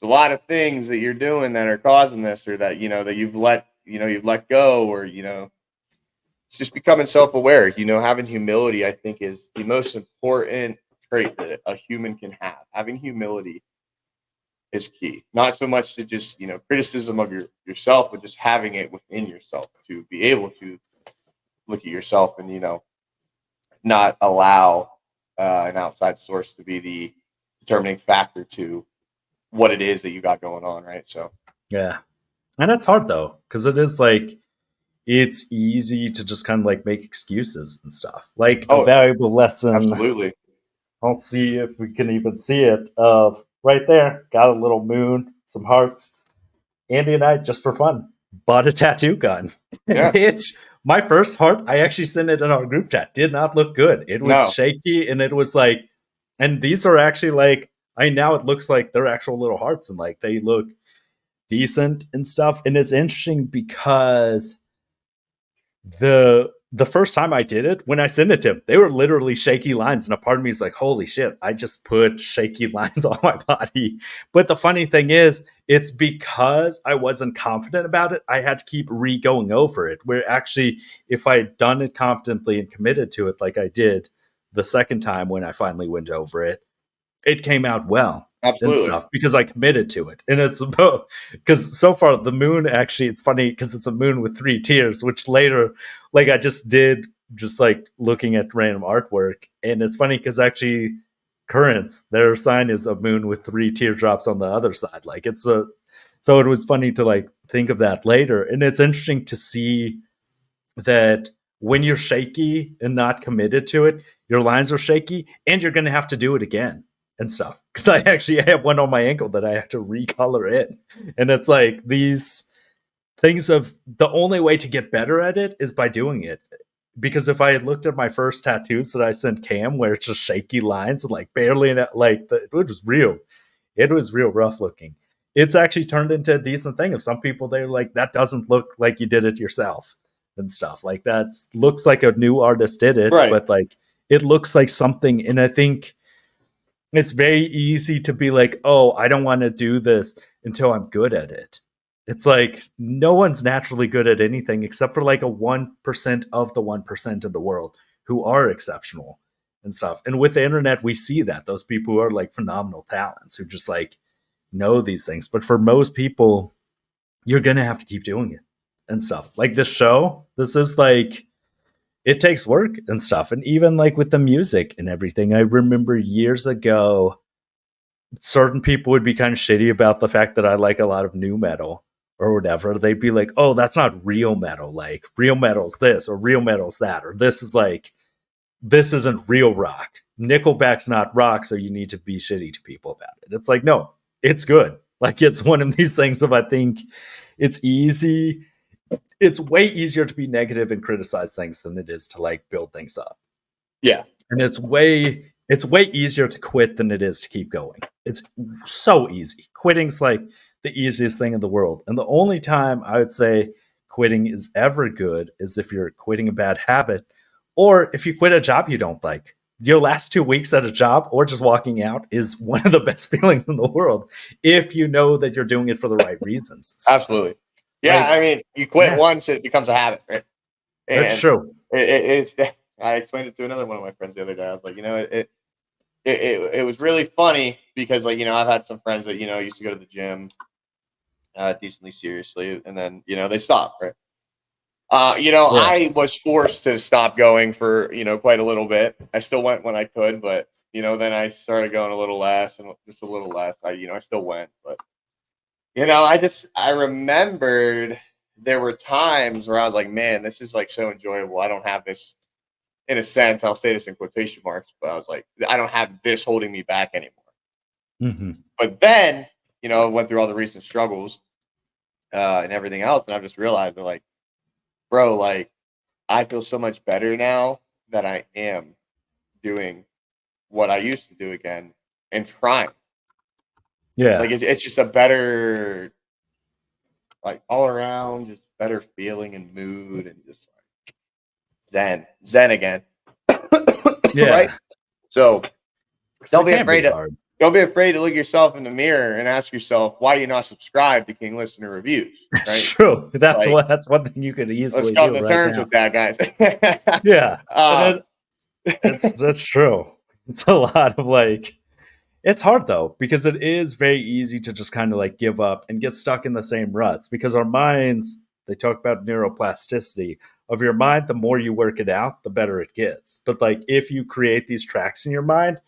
There's a lot of things that you're doing that are causing this, or that that you've let go, or it's just becoming self-aware. Having humility, I think, is the most important trait that a human can have. Having humility is key. Not so much to just criticism of yourself, but just having it within yourself to be able to look at yourself and not allow an outside source to be the determining factor to what it is that you got going on, right? So yeah, and it's hard though, because it is like it's easy to just kind of like make excuses and stuff. Like a valuable lesson. Absolutely. I'll see if we can even see it. Right there, got a little moon, some hearts. Andy and I, just for fun, bought a tattoo gun. Yeah. It's my first heart. I actually sent it in our group chat. Did not look good. It was shaky, and it was like, and these are actually like, now it looks like they're actual little hearts, and like they look decent and stuff. And it's interesting because the first time I did it, when I sent it to him, they were literally shaky lines, and a part of me is like, holy shit, I just put shaky lines on my body. But the funny thing is, it's because I wasn't confident about it, I had to keep going over it, where actually if I had done it confidently and committed to it like I did the second time when I finally went over it, it came out well. Absolutely. And stuff, because I committed to it. And it's because so far the moon, actually, it's funny because it's a moon with 3 tears, which later, like I just did, just like looking at random artwork. And it's funny because actually Currents, their sign is a moon with 3 teardrops on the other side. Like it's So it was funny to like think of that later. And it's interesting to see that when you're shaky and not committed to it, your lines are shaky and you're going to have to do it again and stuff. Because I actually have one on my ankle that I have to recolor it. And it's like these things of the only way to get better at it is by doing it. Because if I had looked at my first tattoos that I sent Cam, where it's just shaky lines and like barely, like it was real. It was real rough looking. It's actually turned into a decent thing. Of some people, they're like, that doesn't look like you did it yourself and stuff. Like that looks like a new artist did it, Right. but like it looks like something. And I think it's very easy to be like, oh, I don't want to do this until I'm good at it. It's like no one's naturally good at anything except for like a 1% of the 1% of the world who are exceptional and stuff. And with the internet, we see that those people who are like phenomenal talents who just like know these things. But for most people, you're going to have to keep doing it and stuff. Like this show, this is like, it takes work and stuff. And even like with the music and everything, I remember years ago, certain people would be kind of shitty about the fact that I like a lot of new metal or whatever. They'd be like, oh, that's not real metal. Like real metal's this or real metal's that, or this is like, this isn't real rock. Nickelback's not rock, so you need to be shitty to people about it. It's like, no, it's good. Like it's one of these things of I think it's easy. It's way easier to be negative and criticize things than it is to like build things up. Yeah. And it's way easier to quit than it is to keep going. It's so easy. Quitting's like the easiest thing in the world. And the only time I would say quitting is ever good is if you're quitting a bad habit or if you quit a job you don't like. Your last 2 weeks at a job or just walking out is one of the best feelings in the world if you know that you're doing it for the right reasons. Absolutely. Yeah, like, I mean, you quit once, it becomes a habit, right? And that's true. It's. I explained it to another one of my friends the other day. I was like, it was really funny because, like, I've had some friends that used to go to the gym decently seriously, and then they stopped, right? I was forced to stop going for quite a little bit. I still went when I could, but then I started going a little less and just a little less. I still went, but I remembered there were times where I was like, man, this is like so enjoyable. I don't have this, in a sense, I'll say this in quotation marks, but I was like, I don't have this holding me back anymore. Mm-hmm. But then, I went through all the recent struggles and everything else, and I've just realized that, like, bro, like, I feel so much better now that I am doing what I used to do again and trying. Yeah. Like, it's just a better, like, all around, just better feeling and mood and just like zen again. Yeah. Right? So don't be afraid to look yourself in the mirror and ask yourself, why do you not subscribe to King Listener Reviews? Right? That's true. That's like, that's one thing you could easily let's come do to right terms now. with that, guys. Yeah. That's true. It's a lot of like, it's hard though, because it is very easy to just kind of like give up and get stuck in the same ruts because our minds, they talk about neuroplasticity of your mind. The more you work it out, the better it gets. But like, if you create these tracks in your mind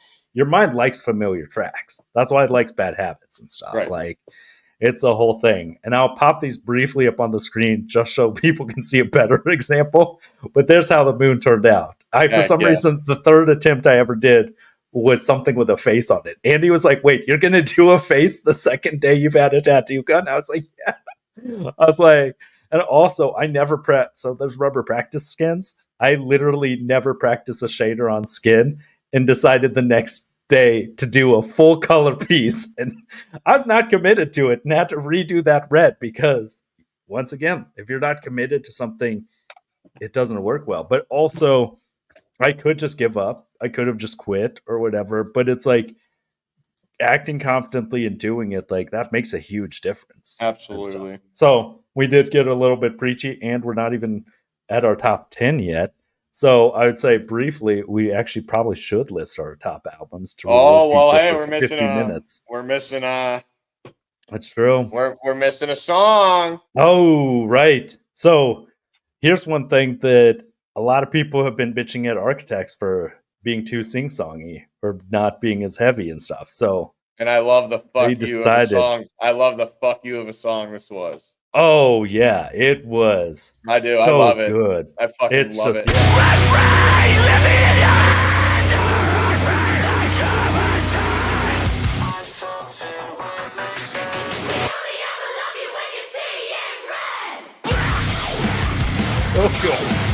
likes familiar tracks. That's why it likes bad habits and stuff. Right. Like, it's a whole thing. And I'll pop these briefly up on the screen just so people can see a better example. But there's how the moon turned out. For some reason, the third attempt I ever did was something with a face on it. Andy was like, wait, you're going to do a face the second day you've had a tattoo gun? I was like, yeah. I was like, and also I never so there's rubber practice skins. I literally never practice a shader on skin and decided the next day to do a full color piece. And I was not committed to it and had to redo that red because, once again, if you're not committed to something, it doesn't work well. But also, I could just give up. I could have just quit or whatever. But it's like acting confidently and doing it, like that makes a huge difference. Absolutely. So we did get a little bit preachy, and we're not even at our top 10 yet. So I would say briefly, we actually probably should list our top albums. To hey, we're missing 50 minutes. We're missing That's true. We're missing a song. Oh, right. So here's one thing that a lot of people have been bitching at Architects for being too sing-songy or not being as heavy and stuff. So And I love the fuck you decided. of a song. I love the fuck you of a song this was. Oh yeah, it was. I do. So I love it. good. I fucking It's love just it. Oh god.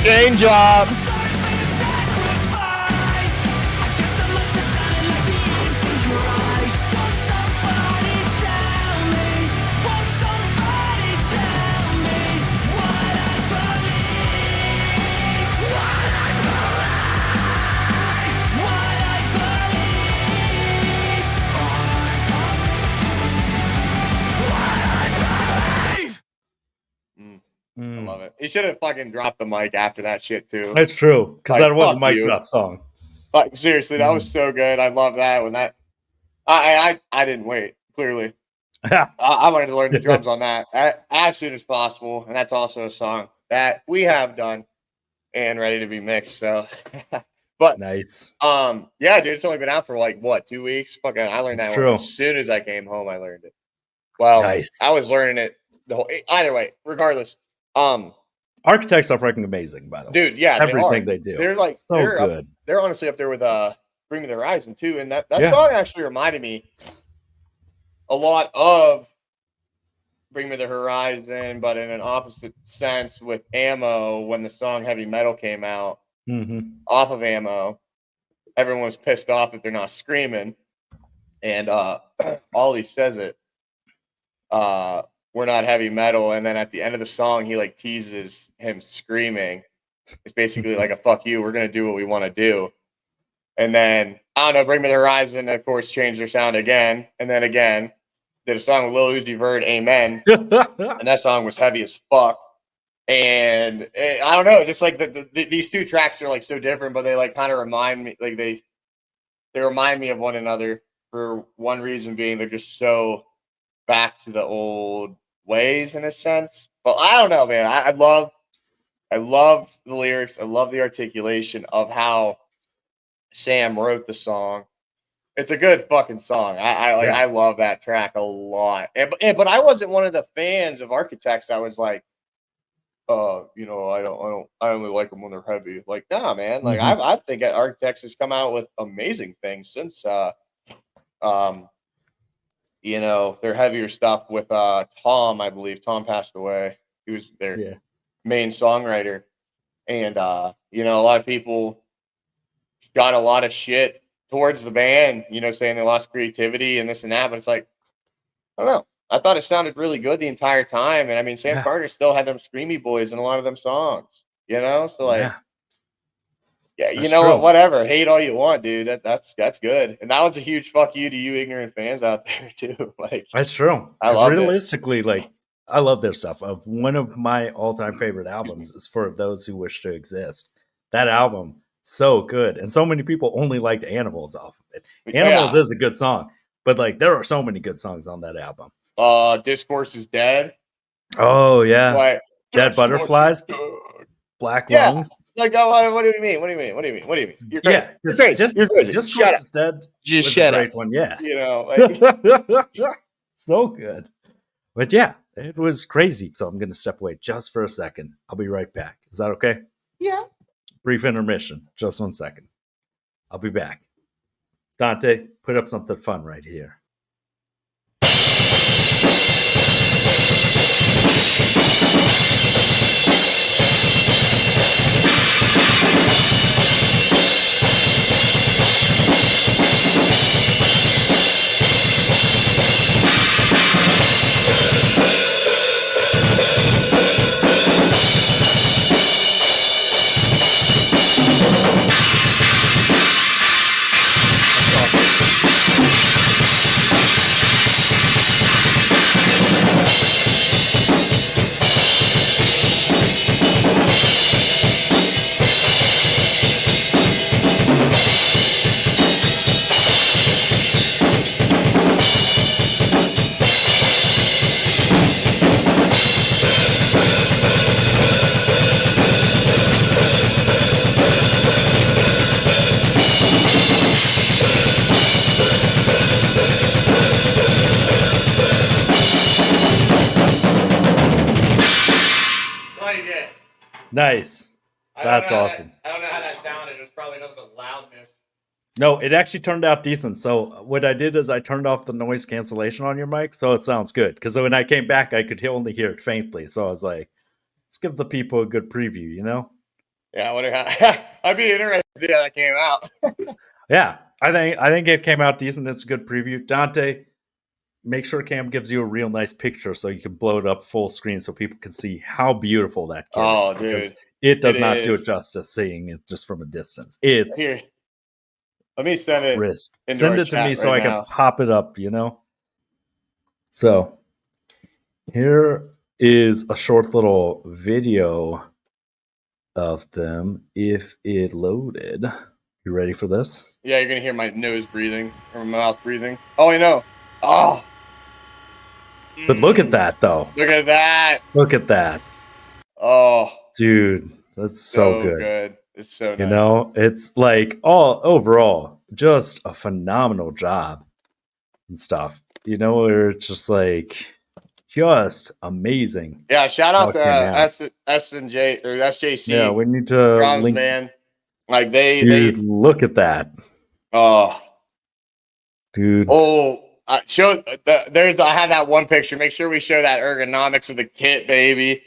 Game job. I love it. He should have fucking dropped the mic after that shit too. It's true, because that was a mic you. drop song. Like seriously, that was so good. I love that. When that, I didn't wait. Clearly, I wanted to learn the drums on that as soon as possible, and that's also a song that we have done and ready to be mixed. So, but nice. Yeah, dude, it's only been out for like what 2 weeks. Fucking, I learned that one as soon as I came home. I learned it. Well, nice. I was learning it the whole. Either way, regardless. Architects are freaking amazing, by the way. Dude, yeah, everything they do. They're like so they're good. They're honestly up there with Bring Me the Horizon too, and that song actually reminded me a lot of Bring Me the Horizon, but in an opposite sense with Ammo. When the song Heavy Metal came out off of Ammo, everyone was pissed off that they're not screaming, and Ollie says it. We're not heavy metal, and then at the end of the song, he like teases him screaming. It's basically like a fuck you. We're gonna do what we want to do, and then I don't know. Bring Me the Horizon, of course, changed their sound again, and then again, did a song with Lil Uzi Vert, Amen, and that song was heavy as fuck. And I don't know, just like these two tracks are like so different, but they like kind of remind me, like they remind me of one another for one reason being they're just so back to the old ways in a sense. But I don't know, man. I love the lyrics. I love the articulation of how Sam wrote the song. It's a good fucking song. I love that track a lot. But I wasn't one of the fans of Architects. I was like, you know, I only like them when they're heavy. Like, nah, man. Like, I think Architects has come out with amazing things since, you know, their heavier stuff with Tom. I believe Tom passed away. He was their main songwriter, and you know, a lot of people got a lot of shit towards the band. You know, saying they lost creativity and this and that. But it's like, I don't know. I thought it sounded really good the entire time. And I mean, Sam Carter still had them screamy boys in a lot of them songs, you know? So like, you know what, whatever. Hate all you want, dude. That's good. And that was a huge fuck you to you ignorant fans out there too. Like, that's true. I love realistically, like, I love their stuff. One of my all-time favorite albums is For Those Who Wish to Exist. That album, so good. And so many people only liked Animals off of it. Animals is a good song, but like there are so many good songs on that album. Discourse is Dead. Oh yeah. Like, Dead Butterflies. Black Lungs. Like, oh, what do you mean? What do you mean? What do you mean? What do you mean? You're crazy. You're crazy. You're crazy. Just shut up. Dead. Just shut up. One. Yeah. You know, like, so good. But yeah, it was crazy. So I'm going to step away just for a second. I'll be right back. Is that okay? Yeah. Brief intermission. Just 1 second. I'll be back. Dante, put up something fun right here. Nice. That's awesome. I don't know how that sounded. It was probably nothing but loudness. No, it actually turned out decent. So what I did is I turned off the noise cancellation on your mic, so it sounds good. Because when I came back, I could only hear it faintly. So I was like, let's give the people a good preview, you know? Yeah, I wonder how. I'd be interested to see how that came out. Yeah, I think it came out decent. It's a good preview. Dante, make sure Cam gives you a real nice picture so you can blow it up full screen so people can see how beautiful that kid is. Dude. Because it does not do it justice seeing it just from a distance. It's here. Let me send it. Crisp. Send it to me so I can pop it up, you know? So here is a short little video of them if it loaded. You ready for this? Yeah, you're going to hear my nose breathing or my mouth breathing. Oh, I know. Oh. But look at that, though. Look at that. Look at that. Oh. Dude, that's so good. It's so nice. You know, it's like all overall, just a phenomenal job and stuff. You know, where it's just like just amazing. Yeah, shout out to S&J or SJC. Yeah, we need to drums, link, man. Like dude, look at that. Oh, dude. Oh, I have that one picture. Make sure we show that ergonomics of the kit, baby.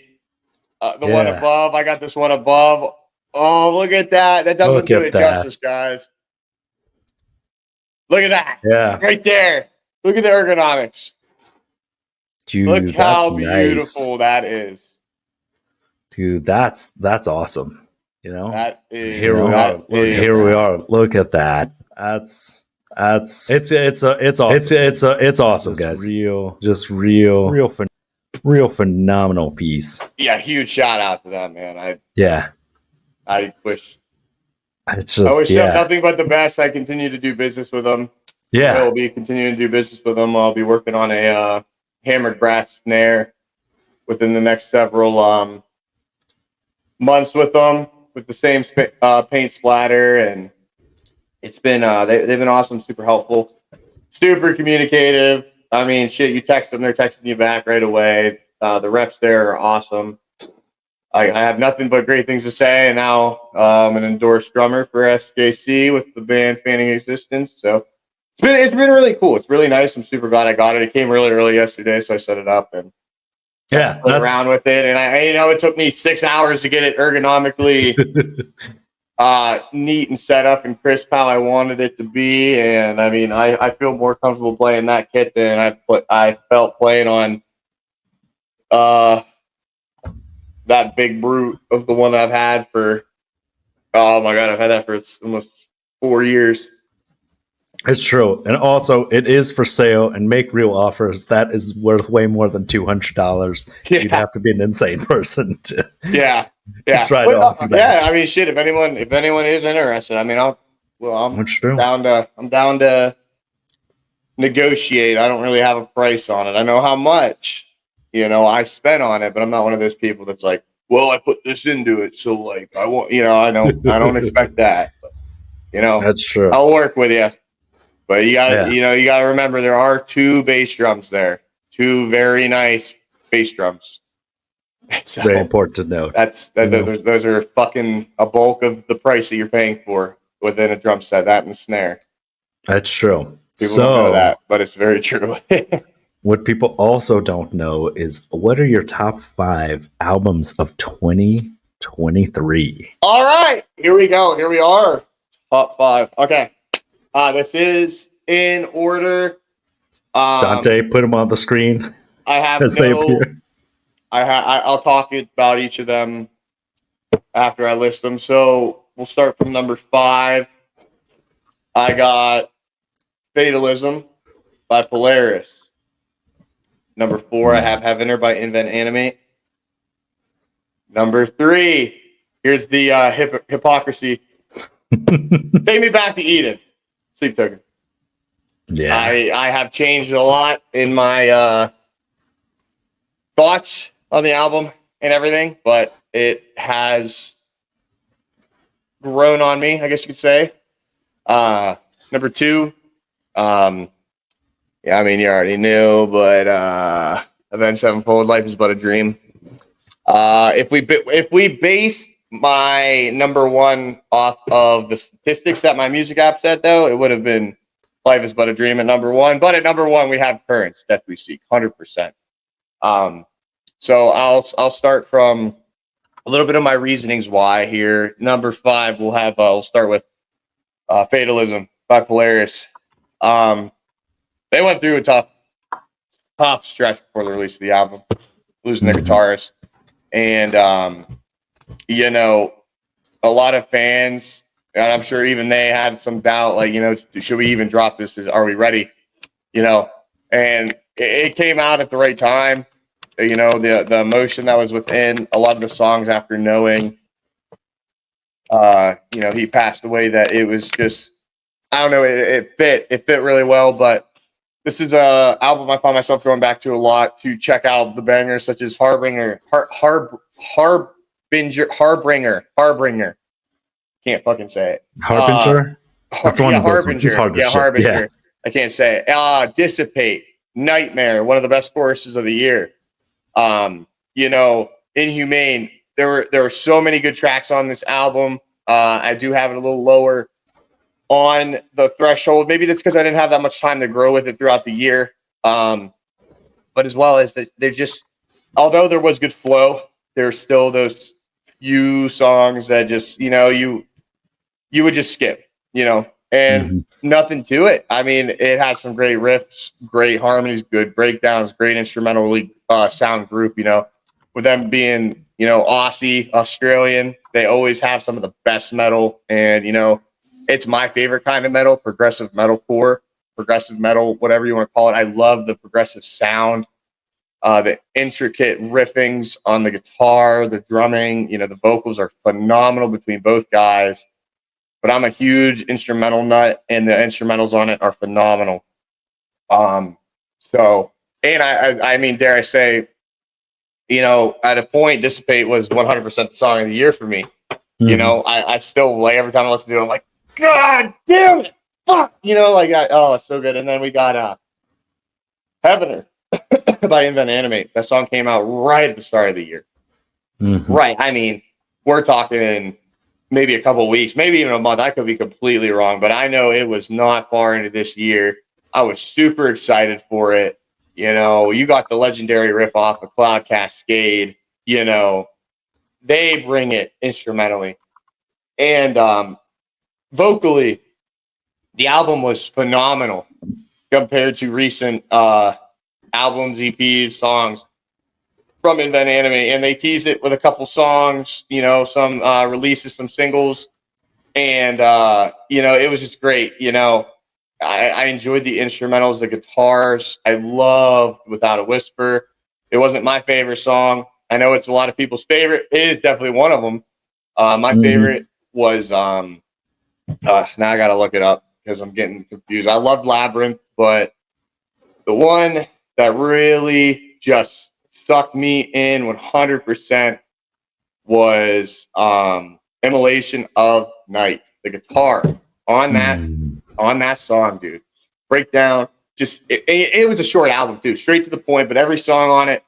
The one above. I got this one above. Oh, look at that. That doesn't do it justice, guys. Look at that. Yeah. Right there. Look at the ergonomics. Dude, look how beautiful that is. Dude, that's awesome. You know? That is. Here we are. Look at that. That's It's awesome. It's awesome, guys. Real phenomenal piece. Yeah, huge shout out to that, man. I wish them nothing but the best. I continue to do business with them. Yeah, I will be continuing to do business with them. I'll be working on a hammered brass snare within the next several months with them, with the same paint splatter, and it's been they've been awesome, super helpful, super communicative. I mean, shit, you text them, they're texting you back right away. The reps there are awesome. I have nothing but great things to say, and now I'm an endorsed drummer for SJC with the band Fanning Existence. So it's been really cool. It's really nice. I'm super glad I got it. It came really early yesterday, so I set it up and played around with it. And it took me 6 hours to get it ergonomically neat and set up and crisp how I wanted it to be. And I mean, I feel more comfortable playing that kit than I felt playing on that big brute of the one I've had for, oh my God, I've had that for almost 4 years. It's true. And also, it is for sale and make real offers. That is worth way more than $200. Yeah. You'd have to be an insane person to try to offer that. Yeah, I mean, shit, if anyone is interested, I mean, I'm down to negotiate. I don't really have a price on it. I know how much I spent on it, but I'm not one of those people that's like, well, I put this into it, so like I want, I don't expect that. But, that's true. I'll work with you, but you got you got to remember there are 2 bass drums there, 2 very nice bass drums. So very important to note. Those are fucking a bulk of the price that you're paying for within a drum set. That and the snare. That's true. People don't know that, but it's very true. What people also don't know is what are your top 5 albums of 2023? All right, here we go. Here we are. Top 5. Okay. This is in order. Dante, put them on the screen. I have as they appear. I'll talk about each of them after I list them. So we'll start from number 5. I got Fatalism by Polaris. Number 4, I have Heavener by Invent Animate. Number 3, here's the hypocrisy. Take Me Back to Eden. Sleep Token. Yeah. I have changed a lot in my thoughts on the album and everything, but it has grown on me, I guess you could say. Number 2, I mean, you already knew, but Avenged Sevenfold, Life is But a Dream. If we base my number 1 off of the statistics that my music app said, though, it would have been Life is But a Dream at number 1. But at number 1, we have Currents, Death We Seek, 100%. So I'll start from a little bit of my reasonings why here. Number 5, we'll start with Fatalism by Polaris. They went through a tough stretch before the release of the album, losing their guitarist. And, a lot of fans, and I'm sure even they had some doubt, like, should we even drop this? Are we ready? And it came out at the right time. The emotion that was within a lot of the songs after knowing, he passed away, that it was just, I don't know, it fit really well. But this is a album I find myself going back to a lot to check out the bangers such as Harbinger. Can't fucking say it. Harbinger? That's one of those ones. It's hard to say. Harbinger. Yeah. I can't say it. Dissipate. Nightmare. One of the best choruses of the year. Inhumane. There were so many good tracks on this album. I do have it a little lower on the threshold. Maybe that's because I didn't have that much time to grow with it throughout the year. But as well as that, they're just, although there was good flow, there's still those few songs that just, you would just skip, and nothing to it. I mean, it has some great riffs, great harmonies, good breakdowns, great instrumentally sound group, with them being, Aussie, Australian, they always have some of the best metal. And, it's my favorite kind of metal, progressive metalcore, progressive metal, whatever you want to call it. I love the progressive sound, the intricate riffings on the guitar, the drumming. You know, the vocals are phenomenal between both guys. But I'm a huge instrumental nut, and the instrumentals on it are phenomenal. So, and I mean, dare I say, you know, at a point, Dissipate was 100% the song of the year for me. Mm-hmm. You know, I still, like, every time I listen to it, I'm like, God damn it, fuck, you know, like, oh, it's so good. And then we got Heavener by Invent Animate. That song came out right at the start of the year. Mm-hmm. Right. I mean, we're talking maybe a couple of weeks, maybe even a month. I could be completely wrong, but I know it was not far into this year. I was super excited for it. You know, you got the legendary riff off of Cloud Cascade. You know, they bring it instrumentally. And vocally, the album was phenomenal compared to recent albums, EPs, songs from Invent Animate. And they teased it with a couple songs, you know, some releases, some singles. And, you know, it was just great. You know, I enjoyed the instrumentals, the guitars. I loved Without a Whisper. It wasn't my favorite song. I know it's a lot of people's favorite. It is definitely one of them. My favorite was, now I got to look it up because I'm getting confused. I loved Labyrinth, but the one that really just sucked me in 100% was Immolation of Night. The guitar on that song, dude. Breakdown. Just it was a short album too, straight to the point. But every song on it,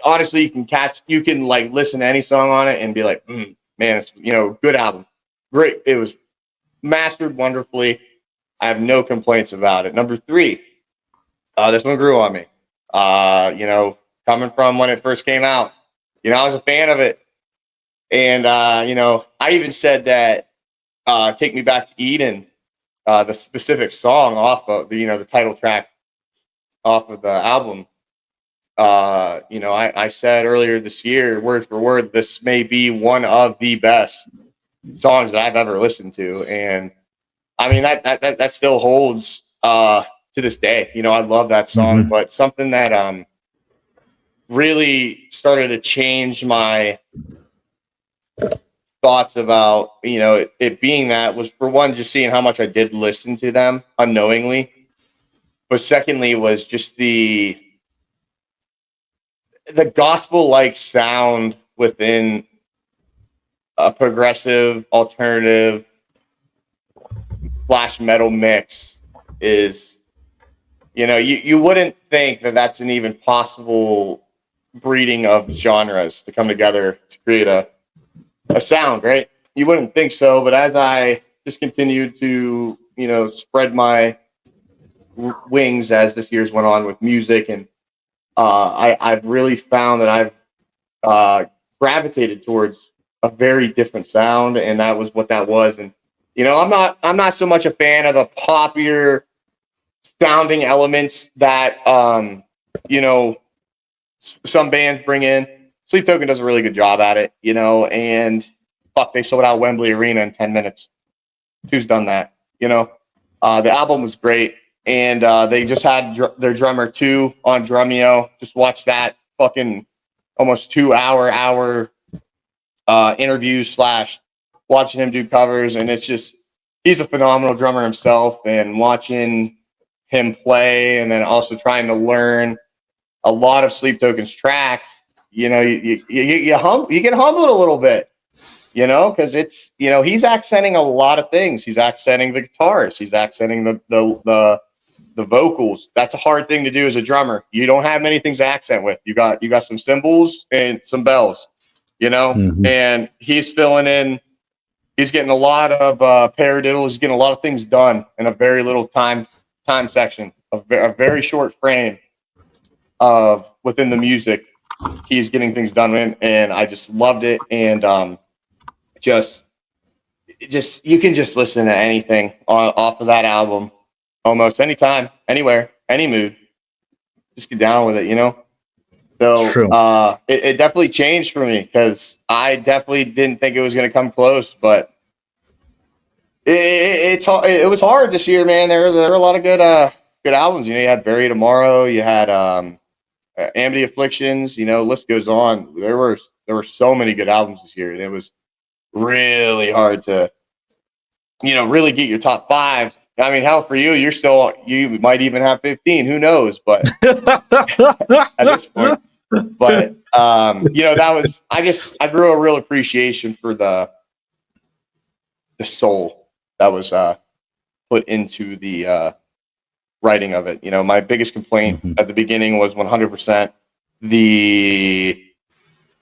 honestly, you can like listen to any song on it and be like, man, it's, you know, good album. Great. It was mastered wonderfully. I have no complaints about it. Number 3, this one grew on me. You know, coming from when it first came out, you know, I was a fan of it. And, you know, I even said that Take Me Back to Eden, the specific song off of the, you know, the title track off of the album. You know, I said earlier this year, word for word, this may be one of the best songs that I've ever listened to. And I mean, that still holds to this day. You know, I love that song, but something that really started to change my thoughts about, you know, it being that was, for one, just seeing how much I did listen to them unknowingly. But secondly was just the gospel-like sound within a progressive, alternative, thrash metal mix is, you know, you wouldn't think that that's an even possible breeding of genres to come together to create a sound, right? You wouldn't think so, but as I just continued to, you know, spread my wings as this year's went on with music, and I've really found that I've gravitated towards a very different sound, and that was what that was. And you know, I'm not so much a fan of the poppier sounding elements that you know, some bands bring in. Sleep Token does a really good job at it, you know, and fuck, they sold out Wembley Arena in 10 minutes. Who's done that? You know, the album was great, and they just had their drummer 2 on Drumeo. Just watch that fucking almost 2-hour interview / watching him do covers, and it's just, he's a phenomenal drummer himself, and watching him play, and then also trying to learn a lot of Sleep Token's tracks. You know, you get humbled a little bit, you know, because it's, you know, he's accenting a lot of things. He's accenting the guitars. He's accenting the vocals. That's a hard thing to do as a drummer. You don't have many things to accent with. You got some cymbals and some bells, you know, and he's filling in. He's getting a lot of paradiddles. He's getting a lot of things done in a very little time section, a very short frame of within the music. He's getting things done in, and I just loved it. And just you can just listen to anything off of that album, almost anytime, anywhere, any mood. Just get down with it, you know. So it definitely changed for me, because I definitely didn't think it was going to come close, but It was hard this year, man. There were a lot of good albums. You know, you had Bury Tomorrow, you had Amity Afflictions. You know, list goes on. There were so many good albums this year, and it was really hard to, you know, really get your top 5. I mean, hell, for you, you might even have 15. Who knows? But at this point, but you know, I grew a real appreciation for the soul that was put into the writing of it. You know, my biggest complaint at the beginning was 100%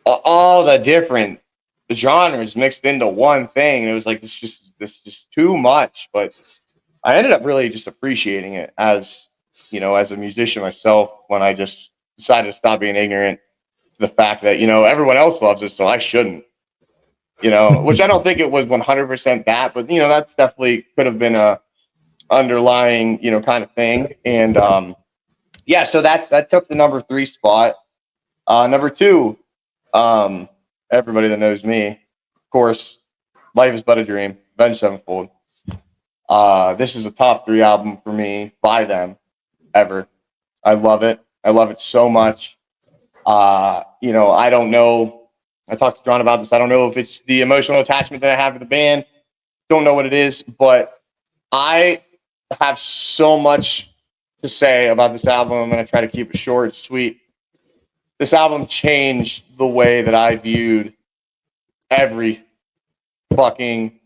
all the different genres mixed into one thing. It was like this just too much. But I ended up really just appreciating it as, you know, as a musician myself, when I just decided to stop being ignorant to the fact that, you know, everyone else loves it, so I shouldn't. You know, which I don't think it was 100% that, but, you know, that's definitely could have been a underlying, you know, kind of thing. And yeah, so that took the number 3 spot. Number 2, everybody that knows me, of course, Life is But a Dream, Avenged Sevenfold. This is a top 3 album for me by them ever. I love it. I love it so much. You know, I don't know. I talked to John about this. I don't know if it's the emotional attachment that I have to the band. Don't know what it is, but I have so much to say about this album. I'm going to try to keep it short and sweet. This album changed the way that I viewed every fucking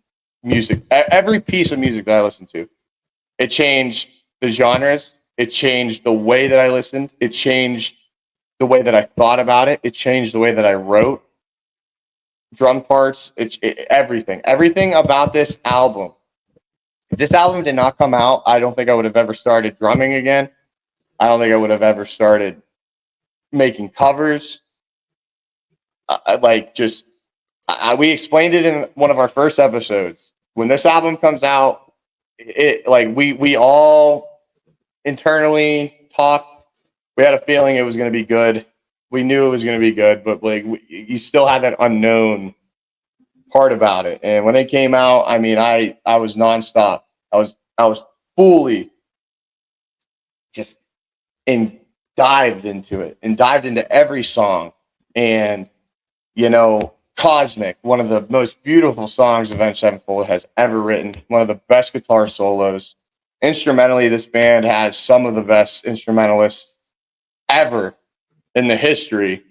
music, every piece of music that I listened to. It changed the genres. It changed the way that I listened. It changed the way that I thought about it. It changed the way that I wrote drum parts. Everything about this album. If this album did not come out, I don't think I would have ever started drumming again. I don't think I would have ever started making covers. We explained it in one of our first episodes. When this album comes out, we all internally talked. We had a feeling it was going to be good. We knew it was going to be good, but you still had that unknown part about it. And when it came out, I mean, I was nonstop. I was fully just dived into it and dived into every song. And, you know, Cosmic, one of the most beautiful songs Avenged Sevenfold has ever written, one of the best guitar solos. Instrumentally, this band has some of the best instrumentalists ever in the history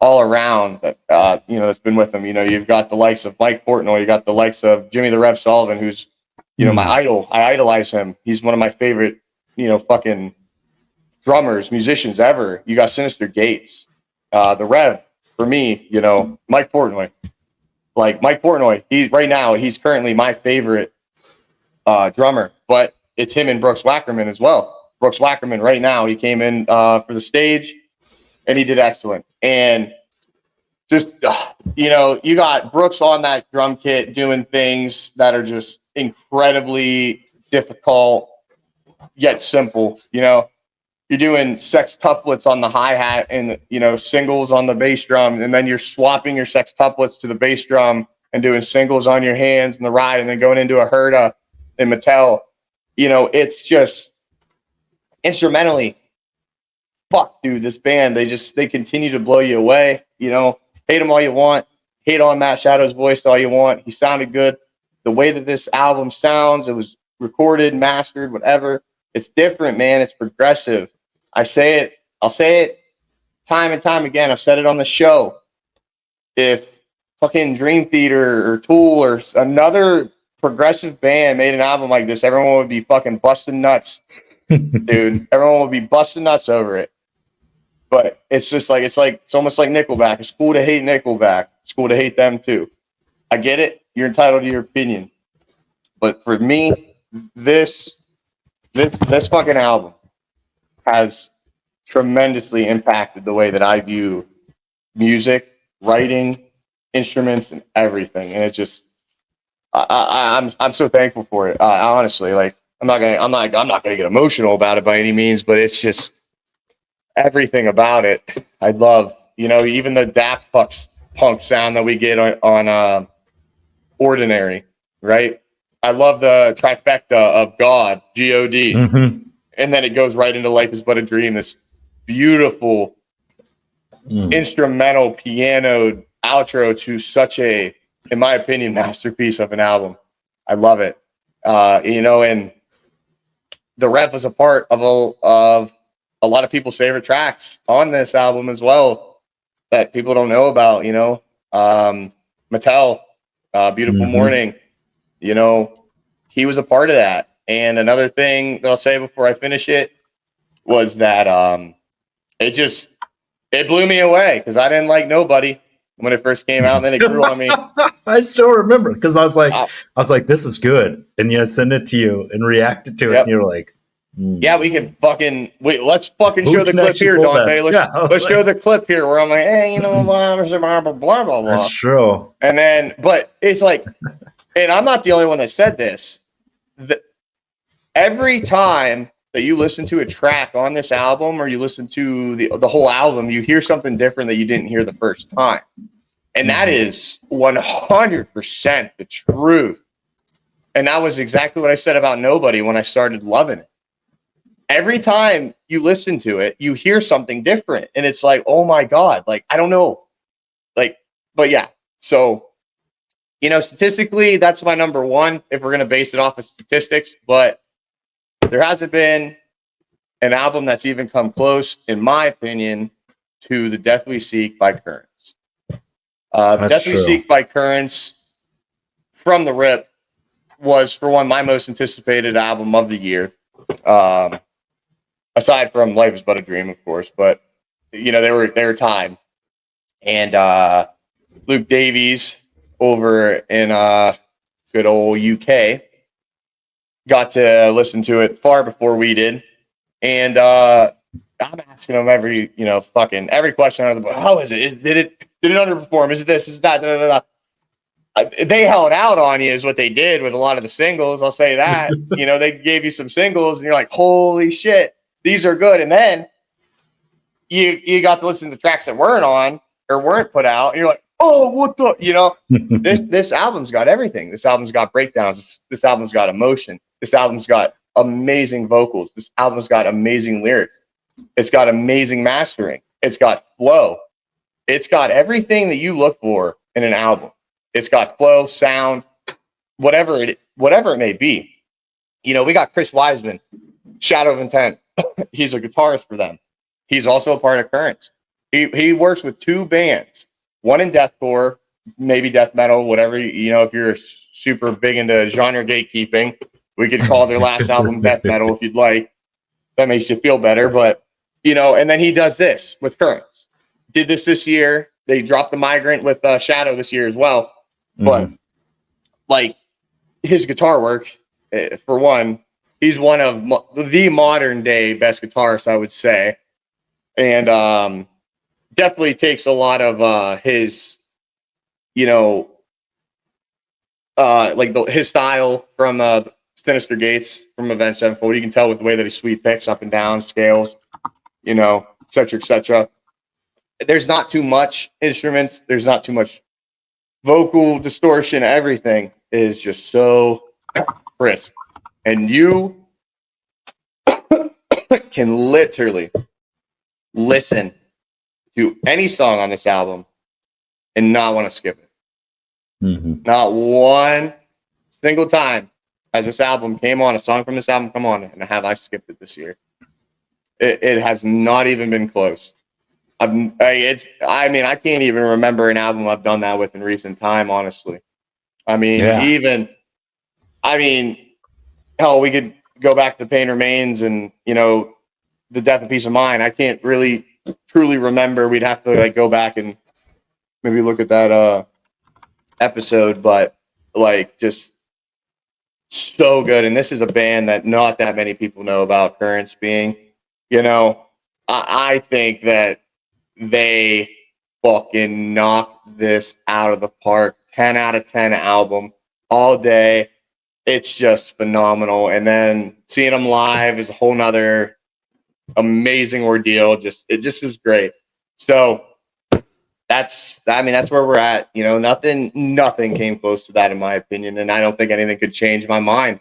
all around that, you know, that's been with them. You know, you've got the likes of Mike Portnoy, you got the likes of Jimmy the Rev Sullivan, who's, you know, my idol. I idolize him. He's one of my favorite, you know, fucking drummers, musicians ever. You got Sinister Gates, the Rev, for me, you know, Mike Portnoy. Like Mike Portnoy, he's currently my favorite drummer, but it's him and Brooks Wackerman as well. Brooks Wackerman right now, he came in for the stage and he did excellent. And just, you know, you got Brooks on that drum kit doing things that are just incredibly difficult yet simple. You know, you're doing sextuplets on the hi-hat and, you know, singles on the bass drum, and then you're swapping your sextuplets to the bass drum and doing singles on your hands in the ride, and then going into a Herta and Mattel. You know, it's just instrumentally, fuck, dude, this band, they continue to blow you away. You know, hate them all you want. Hate on Matt Shadow's voice all you want. He sounded good. The way that this album sounds, it was recorded, mastered, whatever. It's different, man. It's progressive. I'll say it time and time again. I've said it on the show. If fucking Dream Theater or Tool or another progressive band made an album like this, everyone would be fucking busting nuts, dude. Everyone would be busting nuts over it. But it's just like, it's almost like Nickelback. It's cool to hate Nickelback. It's cool to hate them too. I get it. You're entitled to your opinion. But for me, this fucking album has tremendously impacted the way that I view music, writing, instruments, and everything. And it just, I'm so thankful for it. Honestly, like I'm not gonna get emotional about it by any means, but it's just everything about it I love. You know, even the Daft Punk sound that we get on Ordinary, right? I love the trifecta of God, G-O-D. Mm-hmm. And then it goes right into Life is But a Dream, this beautiful instrumental piano outro to such a, in my opinion, masterpiece of an album. I love it. And the ref was a part of a lot of people's favorite tracks on this album as well that people don't know about, Mattel, Beautiful Morning, he was a part of that. And another thing that I'll say before I finish it was that it blew me away because I didn't like Nobody when it first came out, and then it grew on me. I still remember because I was like, this is good. And I sent it to you and reacted to it, and you're like, yeah, we can let's fucking show the clip here, Dante. Let's show the clip here where I'm like, hey, blah, blah, blah, blah, blah. That's true. And then, but it's like, and I'm not the only one that said this. Every time that you listen to a track on this album or you listen to the whole album, you hear something different that you didn't hear the first time. And that is 100% the truth. And that was exactly what I said about Nobody when I started loving it. Every time you listen to it, you hear something different. And it's like, oh my God, like, I don't know. Like, but yeah. So, statistically, that's my number one if we're going to base it off of statistics. But there hasn't been an album that's even come close, in my opinion, to The Death We Seek by Currents. Death We Seek by Currents, from the rip, was, for one, my most anticipated album of the year. Aside from Life is But a Dream, of course. But, they were tied. And Luke Davies over in good old UK got to listen to it far before we did. And I'm asking him every question out of the book. How is it? Did it underperform? Is it this? Is that? Da, da, da. They held out on you is what they did with a lot of the singles. I'll say that. They gave you some singles and you're like, holy shit, these are good. And then you got to listen to tracks that weren't on or weren't put out. And you're like, oh, what the, this album's got everything. This album's got breakdowns. This album's got emotion. This album's got amazing vocals. This album's got amazing lyrics. It's got amazing mastering. It's got flow. It's got everything that you look for in an album. It's got flow, sound, whatever it may be. We got Chris Wiseman, Shadow of Intent. He's a guitarist for them. He's also a part of Currents. He works with two bands, one in deathcore, maybe death metal, whatever. If you're super big into genre gatekeeping, we could call their last album death metal if you'd like. That makes you feel better. But, and then he does this with Currents. Did this year. They dropped The Migrant with Shadow this year as well. But, like, his guitar work, for one, he's one of the modern day best guitarists, I would say. And definitely takes a lot of his, his style from Sinister Gates from Avenged Sevenfold. You can tell with the way that he sweep picks up and down, scales, et cetera, et cetera. There's not too much instruments. There's not too much vocal distortion. Everything is just so crisp. And you can literally listen to any song on this album and not want to skip it. Not one single time as this album came on, a song from this album come on, and I skipped it this year. It has not even been close. I can't even remember an album I've done that with in recent time, honestly. Hell, we could go back to Pain Remains and, The Death and Peace of Mind. I can't really truly remember. We'd have to go back and maybe look at that episode, but just so good. And this is a band that not that many people know about, Currents being, I think that they fucking knocked this out of the park. 10 out of 10 album all day. It's just phenomenal. And then seeing them live is a whole nother amazing ordeal. It just was great. So that's where we're at. You know, nothing came close to that in my opinion, and I don't think anything could change my mind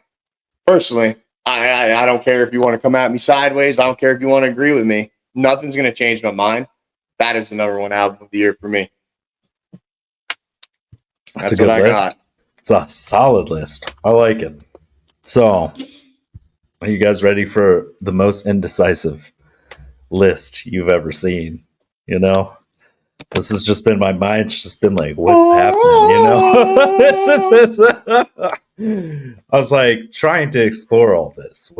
personally. I don't care if you want to come at me sideways. I don't care if you want to agree with me. Nothing's going to change my mind. That is the number one album of the year for me. That's a good what list. I got. It's a solid list. I like it. So, are you guys ready for the most indecisive list you've ever seen? You know, this has just been my mind's just been like, what's happening? You know, I was like trying to explore all this.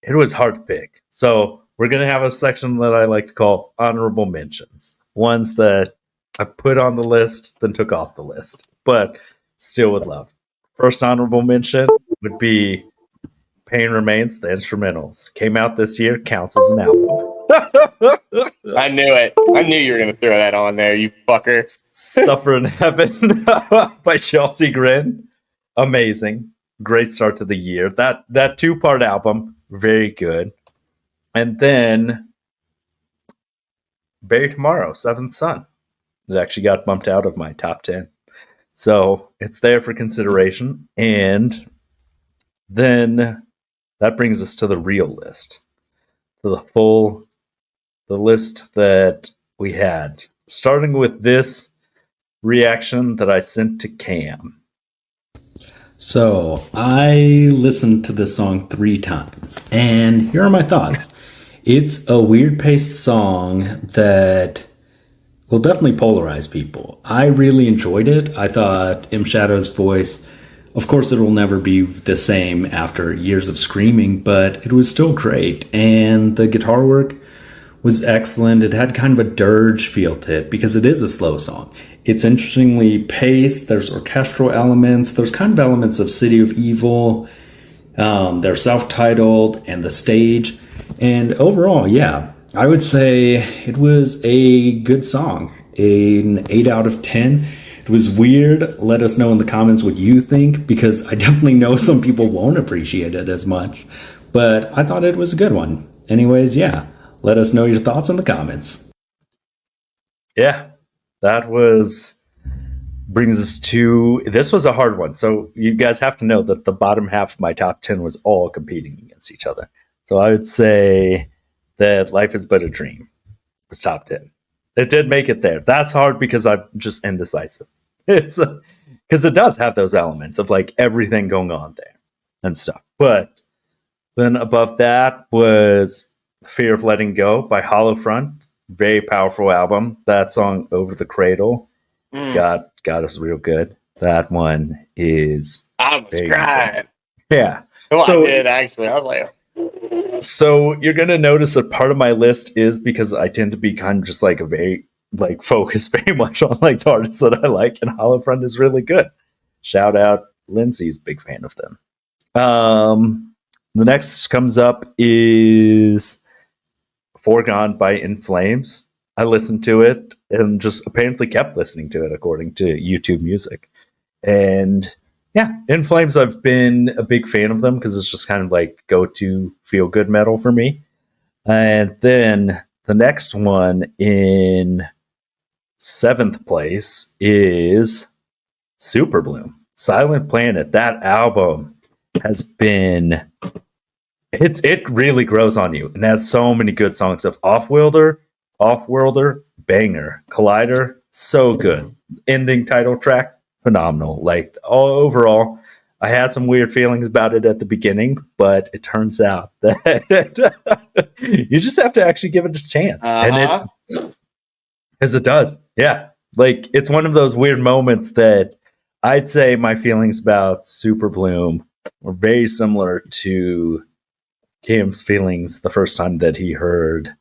It was hard to pick. So we're gonna have a section that I like to call honorable mentions, ones that I put on the list, then took off the list, but still with love. First honorable mention would be Pain Remains, the instrumentals. Came out this year, counts as an album. I knew it. I knew you were going to throw that on there, you fucker. Suffer in Heaven by Chelsea Grin. Amazing. Great start to the year. That 2-part album, very good. And then Bury Tomorrow, Seventh Son. It actually got bumped out of my top 10. So it's there for consideration. And then that brings us to the real list. To the list that we had. Starting with this reaction that I sent to Cam. So I listened to this song 3 times, and here are my thoughts. It's a weird paced song that will definitely polarize people. I really enjoyed it. I thought M. Shadow's voice, of course it will never be the same after years of screaming, but it was still great. And the guitar work was excellent. It had kind of a dirge feel to it because it is a slow song. It's interestingly paced. There's orchestral elements. There's kind of elements of City of Evil. They're self-titled and the stage. And overall, yeah, I would say it was a good song. An 8 out of 10. It was weird. Let us know in the comments what you think, because I definitely know some people won't appreciate it as much. But I thought it was a good one. Anyways, yeah, let us know your thoughts in the comments. Yeah, that brings us to, this was a hard one. So you guys have to know that the bottom half of my top 10 was all competing against each other. So I would say that Life is But a Dream was top 10. It did make it there. That's hard because I'm just indecisive. It's because it does have those elements of like everything going on there and stuff. But then above that was Fear of Letting Go by Hollowfront. Very powerful album. That song, Over the Cradle, got us real good. That one is I was crying. Yeah. Well, So- I did actually. I was like, So you're gonna notice that part of my list is because I tend to be kind of just like a very like focused very much on like the artists that I like, and Hollowfront is really good. Shout out Lindsay's big fan of them. The next comes up is Foregone by In Flames. I listened to it and just apparently kept listening to it according to YouTube Music. And yeah, In Flames, I've been a big fan of them because it's just kind of like go-to feel-good metal for me. And then the next one in 7th place is Super Bloom, Silent Planet. That album has been... It really grows on you and has so many good songs of Offworlder, Banger, Collider, so good. Ending title track, phenomenal. Like overall, I had some weird feelings about it at the beginning, but it turns out that you just have to actually give it a chance. And as it does. Yeah. Like it's one of those weird moments that I'd say my feelings about Super Bloom were very similar to Cam's feelings the first time that he heard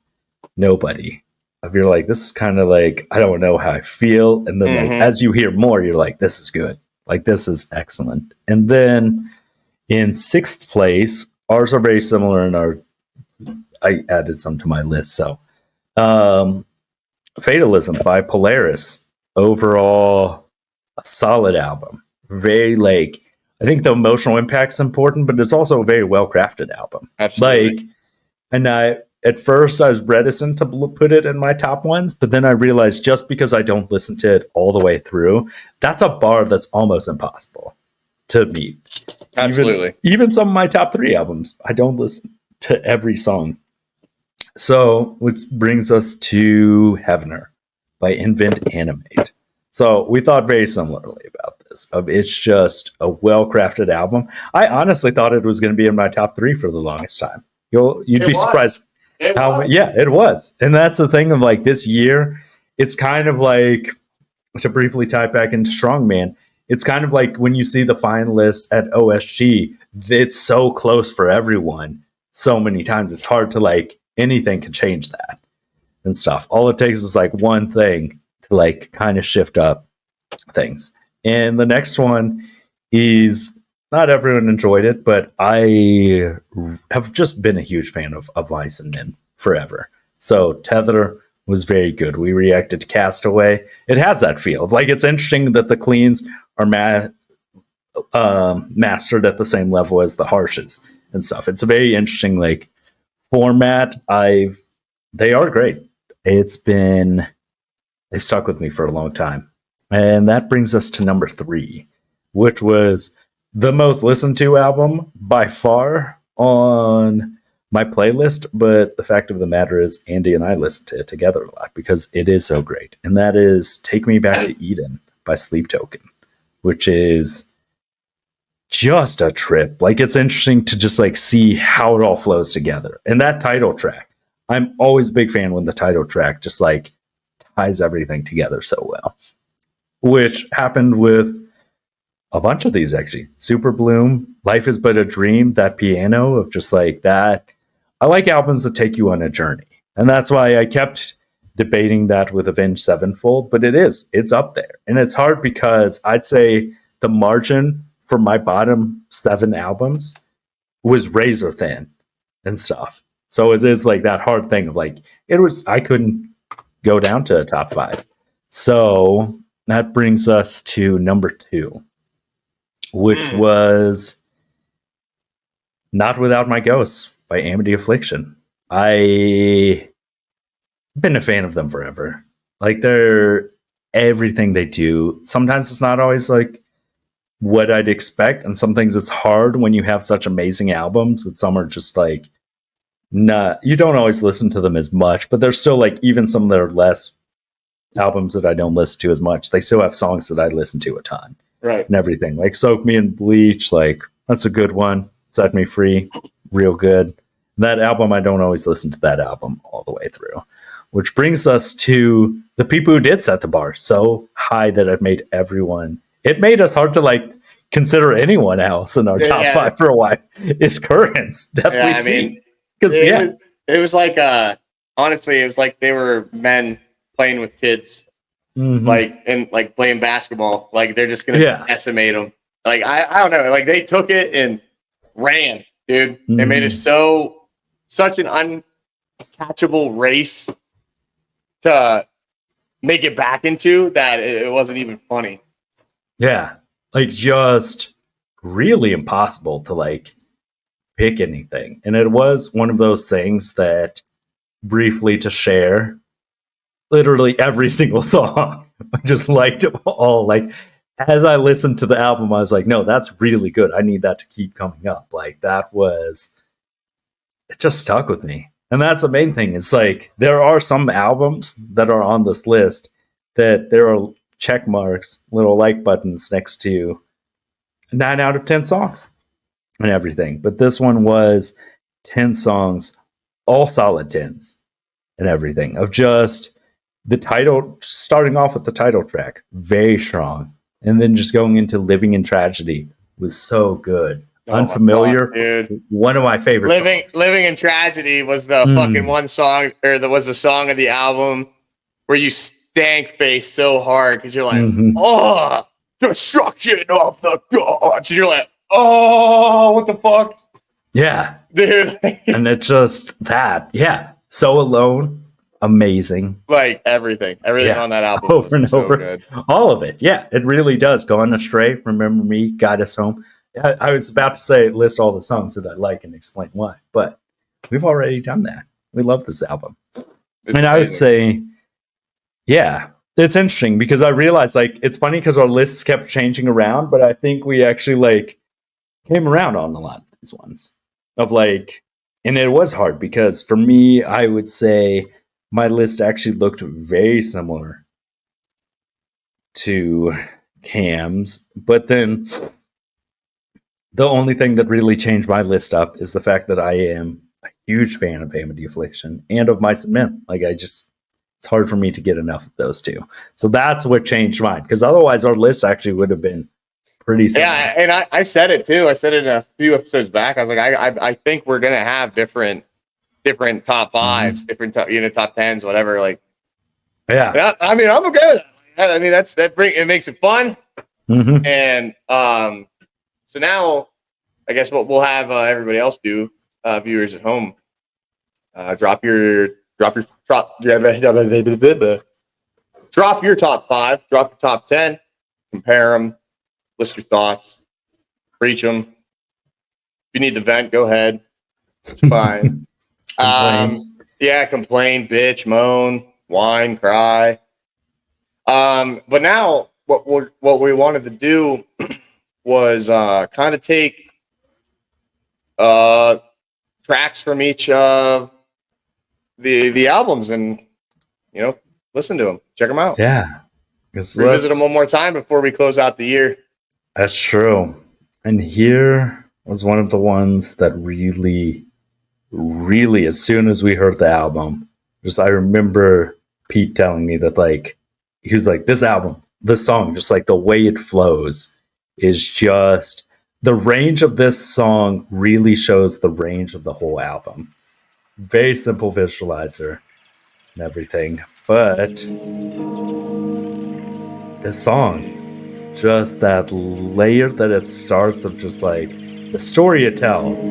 Nobody. If you're like, this is kind of like, I don't know how I feel. And then like, as you hear more, you're like, this is good. Like, this is excellent. And then in 6th place, ours are very similar I added some to my list. So Fatalism by Polaris. Overall, a solid album. Very like, I think the emotional impact's important, but it's also a very well-crafted album. absolutely. Like, and at first I was reticent to put it in my top ones, but then I realized just because I don't listen to it all the way through, that's a bar that's almost impossible to meet. Absolutely. Even some of my top 3 albums, I don't listen to every song. So, which brings us to Heavener by Invent Animate. So we thought very similarly about this. It's just a well-crafted album. I honestly thought it was going to be in my top 3 for the longest time. You'd be surprised how it was. And that's the thing of like this year. It's kind of like, to briefly tie back into Strongman, it's kind of like when you see the finalists at OSG, it's so close for everyone so many times. It's hard to like, anything can change that and stuff. All it takes is like one thing to like kind of shift up things. And the next one is, not everyone enjoyed it, but I have just been a huge fan of Vice and Men forever. So Tether was very good. We reacted to Castaway. It has that feel. Like, it's interesting that the cleans are mastered at the same level as the harshes and stuff. It's a very interesting like format. They are great. They've stuck with me for a long time. And that brings us to number 3, which was the most listened to album by far on my playlist. But the fact of the matter is, Andy and I listen to it together a lot because it is so great. And that is Take Me Back to Eden by Sleep Token, which is just a trip. Like, it's interesting to just like see how it all flows together. And that title track, I'm always a big fan when the title track just like ties everything together so well, which happened with a bunch of these actually. Super Bloom, Life is But a Dream, that piano of just like that. I like albums that take you on a journey. And that's why I kept debating that with Avenged Sevenfold, but it's up there. And it's hard because I'd say the margin for my bottom 7 albums was razor thin and stuff. So it is like that hard thing of like, I couldn't go down to a top 5. So that brings us to number 2, which was Not Without My Ghosts by Amity Affliction. I've been a fan of them forever. Like, they're everything they do. Sometimes it's not always like what I'd expect, and some things it's hard when you have such amazing albums, but some are just like, you don't always listen to them as much, but there's still like, even some of their less albums that I don't listen to as much, they still have songs that I listen to a ton. Right. And everything. Like Soak Me in Bleach, like, that's a good one. Set Me Free, real good. That album, I don't always listen to that album all the way through. Which brings us to the people who did set the bar so high that it made us hard to like consider anyone else in our top 5 for a while. It's Currents that we see. Because it was like honestly, it was like they were men playing with kids, like, and like playing basketball. Like, they're just gonna decimate them. Like, I don't know. Like, they took it and ran, dude. They made it such an uncatchable race to make it back into that it wasn't even funny. Yeah, like, just really impossible to like pick anything. And it was one of those things that, briefly to share, literally every single song I just liked it all. Like, as I listened to the album, I was like, no, that's really good. I need that to keep coming up. Like, it just stuck with me. And that's the main thing. It's like, there are some albums that are on this list that there are check marks, little like buttons next to 9 out of 10 songs and everything. But this one was 10 songs, all solid 10s and everything, of just the title, starting off with the title track, very strong. And then just going into Living in Tragedy was so good. Unfamiliar, God, dude. One of my favorite songs. Living in Tragedy was the fucking one song, or was the song of the album where you stank face so hard because you're like, oh, destruction of the gods. And you're like, oh, what the fuck? Yeah. Dude. And it's just that. Yeah. So Alone. Amazing. Like, everything on that album over and over. Good. All of it. Yeah, it really does. Gone Astray, Remember Me, Guide Us Home. I was about to say list all the songs that I like and explain why, but we've already done that. We love this album. It's and I would amazing. say, yeah, it's interesting because I realized like it's funny because our lists kept changing around, but I think we actually like came around on a lot of these ones of like, and it was hard because for me, I would say my list actually looked very similar to Cam's, but then the only thing that really changed my list up is the fact that I am a huge fan of Amity Affliction and of Mice and Men. Like it's hard for me to get enough of those two. So that's what changed mine. Because otherwise our list actually would have been pretty similar. Yeah, and I said it too. I said it in a few episodes back. I was like, I think we're gonna have different top fives, different top tens, whatever. Like, yeah. I mean, I'm okay with that. I mean, it makes it fun. Mm-hmm. And so now, I guess what we'll have everybody else do, viewers at home, drop your top 5, drop your top 10, compare them, list your thoughts, preach them. If you need the vent, go ahead. It's fine. Complain. Complain, bitch, moan, whine, cry. But now what we wanted to do was kind of take tracks from each of the albums and listen to them, check them out. Yeah. Revisit them one more time before we close out the year. That's true. And here was one of the ones that really, really, as soon as we heard the album, I remember Pete telling me that like he was like, this album, this song, just like the way it flows is just the range of this song really shows the range of the whole album. Very simple visualizer and everything. But this song, just that layer that it starts of just like the story it tells.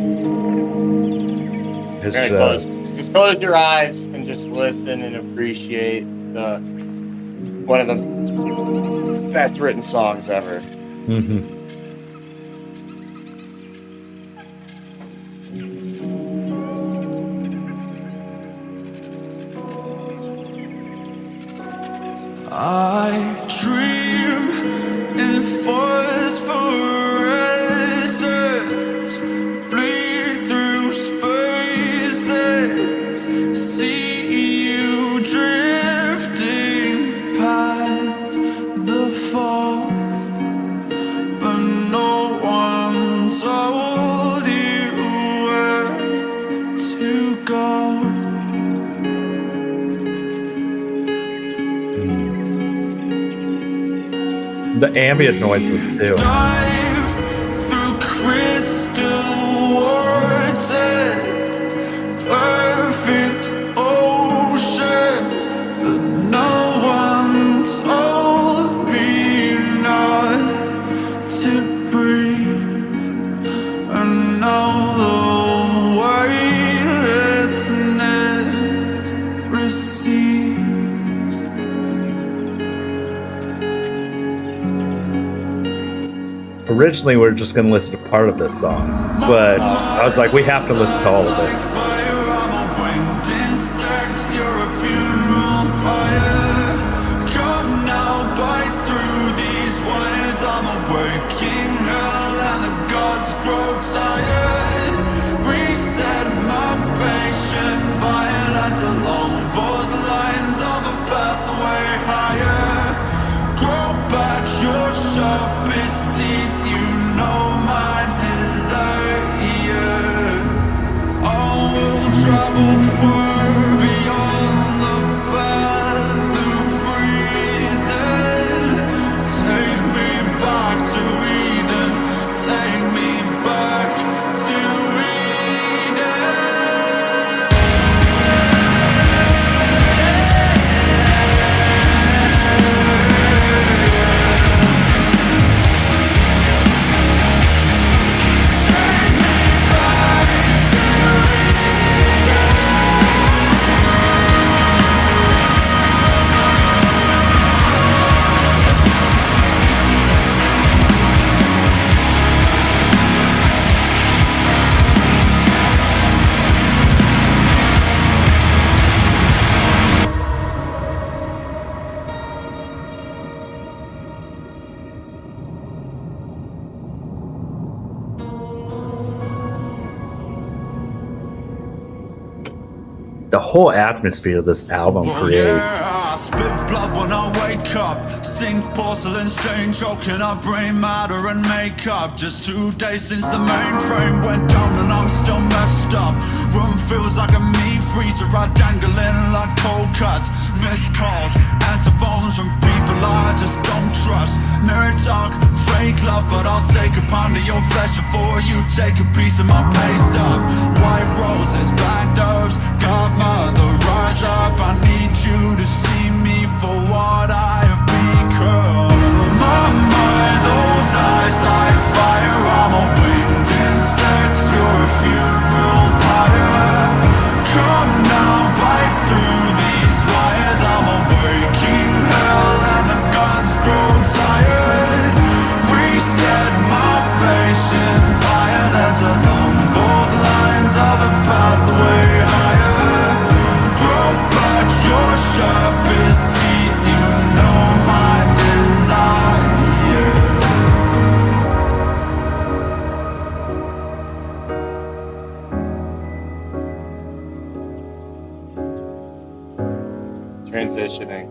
It's just close your eyes and just listen and appreciate one of the best written songs ever. Mm-hmm. I dream in phosphorescence, bleed through spaces, see you drifting past the fall, but no one told you where to go. The ambient noises too. Dive through crystal waters, perfect oceans, but no one told me not to breathe. And now the weightlessness recedes. Originally, we were just going to listen to part of this song, but I was like, we have to listen to all of it. Reset my patient violence along both lines of a pathway higher. Grow back your sharpest teeth, you know my desire. I will travel far beyond the path of reason. Take me back to Eden, take me back to Eden. the whole atmosphere this album creates. I spit blood when I wake up. Sink porcelain stain, choking up brain matter and makeup. Just 2 days since the mainframe went down and I'm still messed up. Room feels like a meat freezer, I dangling like cold cuts. Missed calls, answer phones from people I just don't trust. Mirror talk, fake love, but I'll take a pound of your flesh before you take a piece of my pay stub. White roses, black doves, godmother, rise up. I need you to see me for what I have become. My, those eyes like fire. I'm a winged insect, you're a funeral pyre. Come now, bite through these wires. I'm a waking hell and the gods grow tired. Reset my patient violence along both lines of a pathway higher. Grow back your sharpest teeth, you know my desire. Transitioning.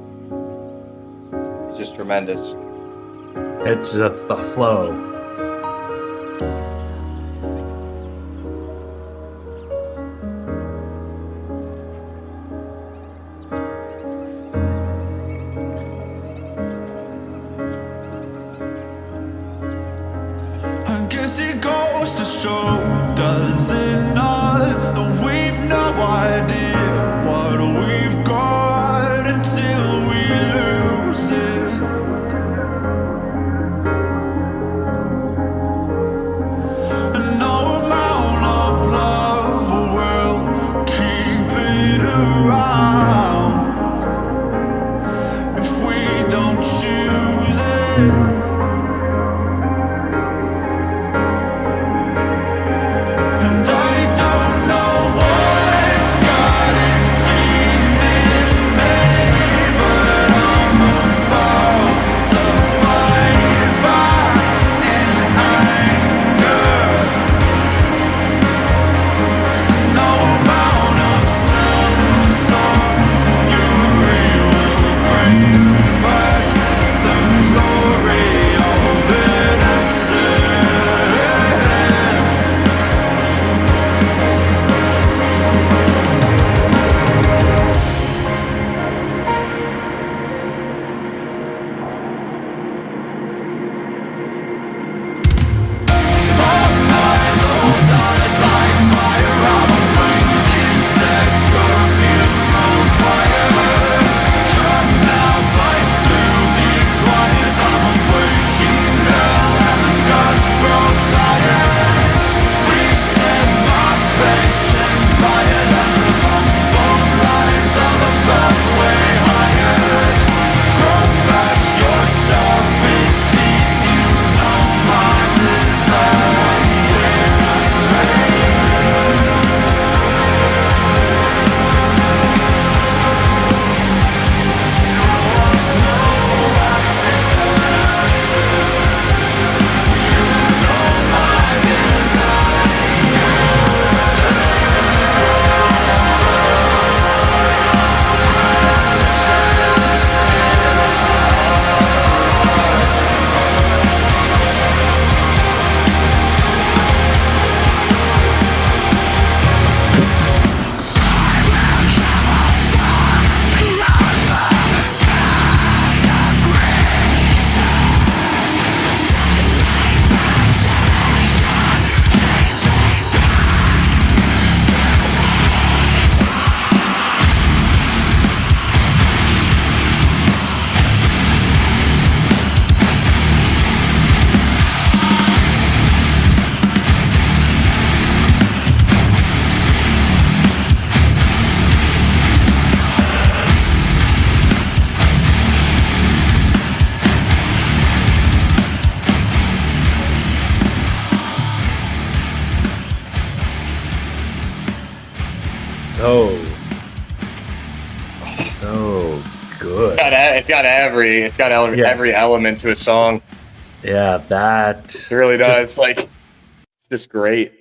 It's just tremendous. It's just the flow. I guess it goes to show, does it not, that we've no idea what we've got until we lose it. And no amount of love will keep it around if we don't choose it. And I don't know what's got its teeth in me, but I'm about to bite back in anger. No amount of self-fury will bring back the glory of innocence. Those eyes like fire. I'm a winged insect, you're a funeral pyre. Come now, bite through these wires. I'm a waking hell and the gods grow tired. Reset my patient violence along both lines of a pathway higher. Grow back your sharpest teeth, you know my desire. So good. It's got every element to a song. Yeah, that It really does. Like, just great.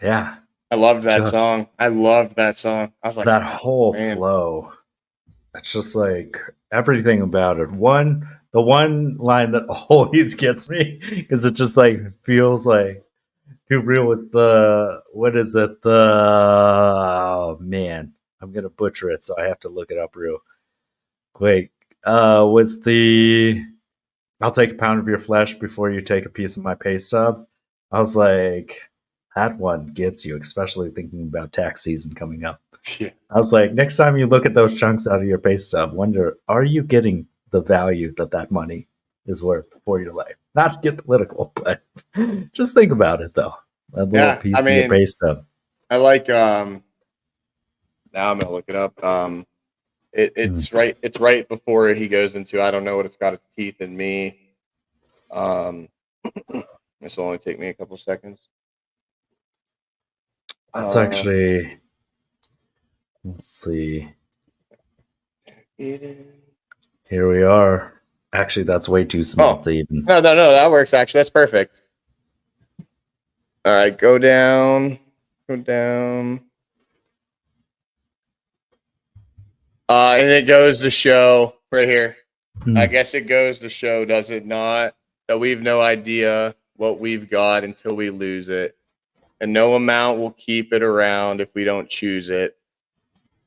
Yeah, I loved that Just- song. I loved that song. I was like, that whole man. flow. It's just like everything about it. The one line that always gets me because it just like feels like too real was what is it? Oh man, I'm gonna butcher it, so I have to look it up real quick. Was the I'll take a pound of your flesh before you take a piece of my pay stub? I was like, that one gets you, especially thinking about tax season coming up. Yeah. I was like, next time you look at those chunks out of your pay stub, wonder, are you getting the value that money is worth for your life? Not to get political, but just think about it, though. A little piece of your pay stub. I like, now I'm going to look it up. It's right. It's right before he goes into, I don't know what it's got its teeth in me. This will only take me a couple seconds. That's actually, let's see. Here we are. Actually, that's way too small to even. No, that works. Actually, that's perfect. All right, go down. And it goes to show right here. I guess it goes to show, does it not, that we've no idea what we've got until we lose it. And no amount will keep it around if we don't choose it.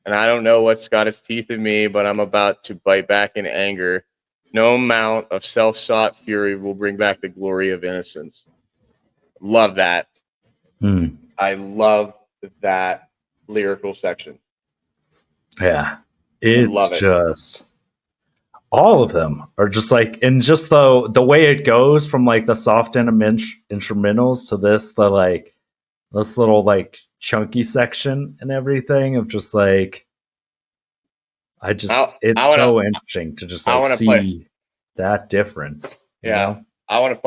And I don't know what's got its teeth in me, but I'm about to bite back in anger. No amount of self-sought fury will bring back the glory of innocence. Love that. I love that lyrical section. Yeah. It's just all of them are just like, and just the way it goes from like the soft instrumentals to this little like chunky section and everything of just like, it's so interesting to just like see that difference. Yeah. You know? I want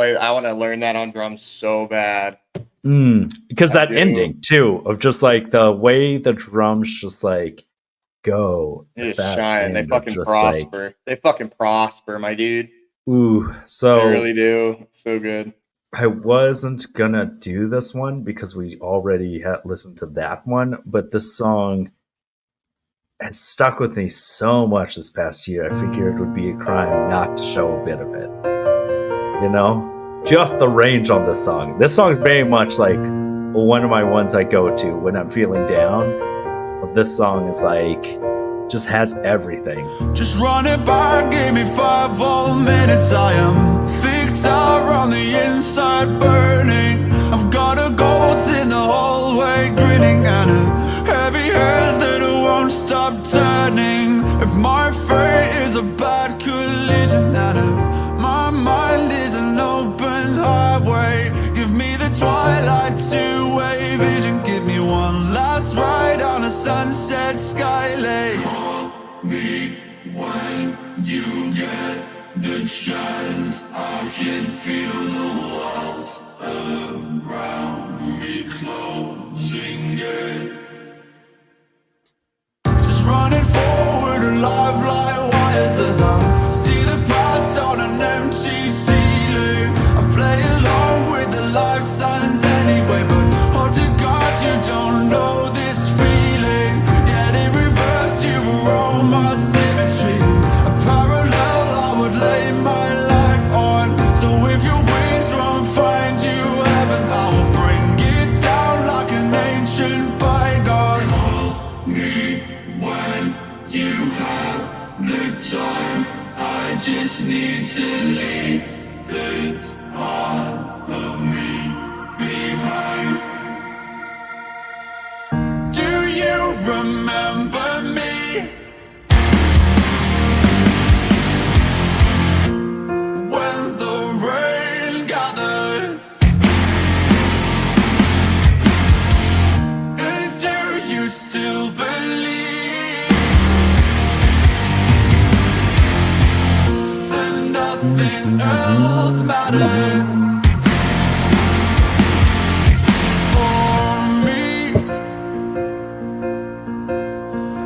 to learn that on drums so bad. Because that ending too of just like the way the drums just like go. They just shine. They fucking prosper. Like, they fucking prosper, my dude. Ooh, so they really do. It's so good. I wasn't gonna do this one because we already had listened to that one, but this song has stuck with me so much this past year. I figured it would be a crime not to show a bit of it. You know? Just the range on this song. This song is very much like one of my ones I go to when I'm feeling down. But this song is like, just has everything. Just run it back, give me 5 whole minutes. I am Victor on the inside burning. I've got a ghost in the hallway grinning, and a heavy head that won't stop turning. If my fate is a bad collision, and if my mind is an open highway, give me the twilight two-way vision. Give me one last ride on a sunset skylake. Call me when you get the chance. I can feel the walls around me closing in. Just running forward, alive like wires, as I see the past on an empty ceiling. I play along with the life signs anyway, but oh to God you don't know this feeling. Yet in reverse you were all my symmetry. A parallel I would lay my life on. So if your wings won't find you heaven, I will bring it down like an ancient bygone. Call me when you have the time. I just need to leave this part of me behind. Do you remember me? When the rain gathers, and do you still believe that nothing else matters? For me,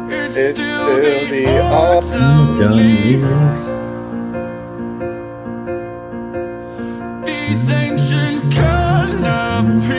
it's still the autumn leaves. These ancient canopies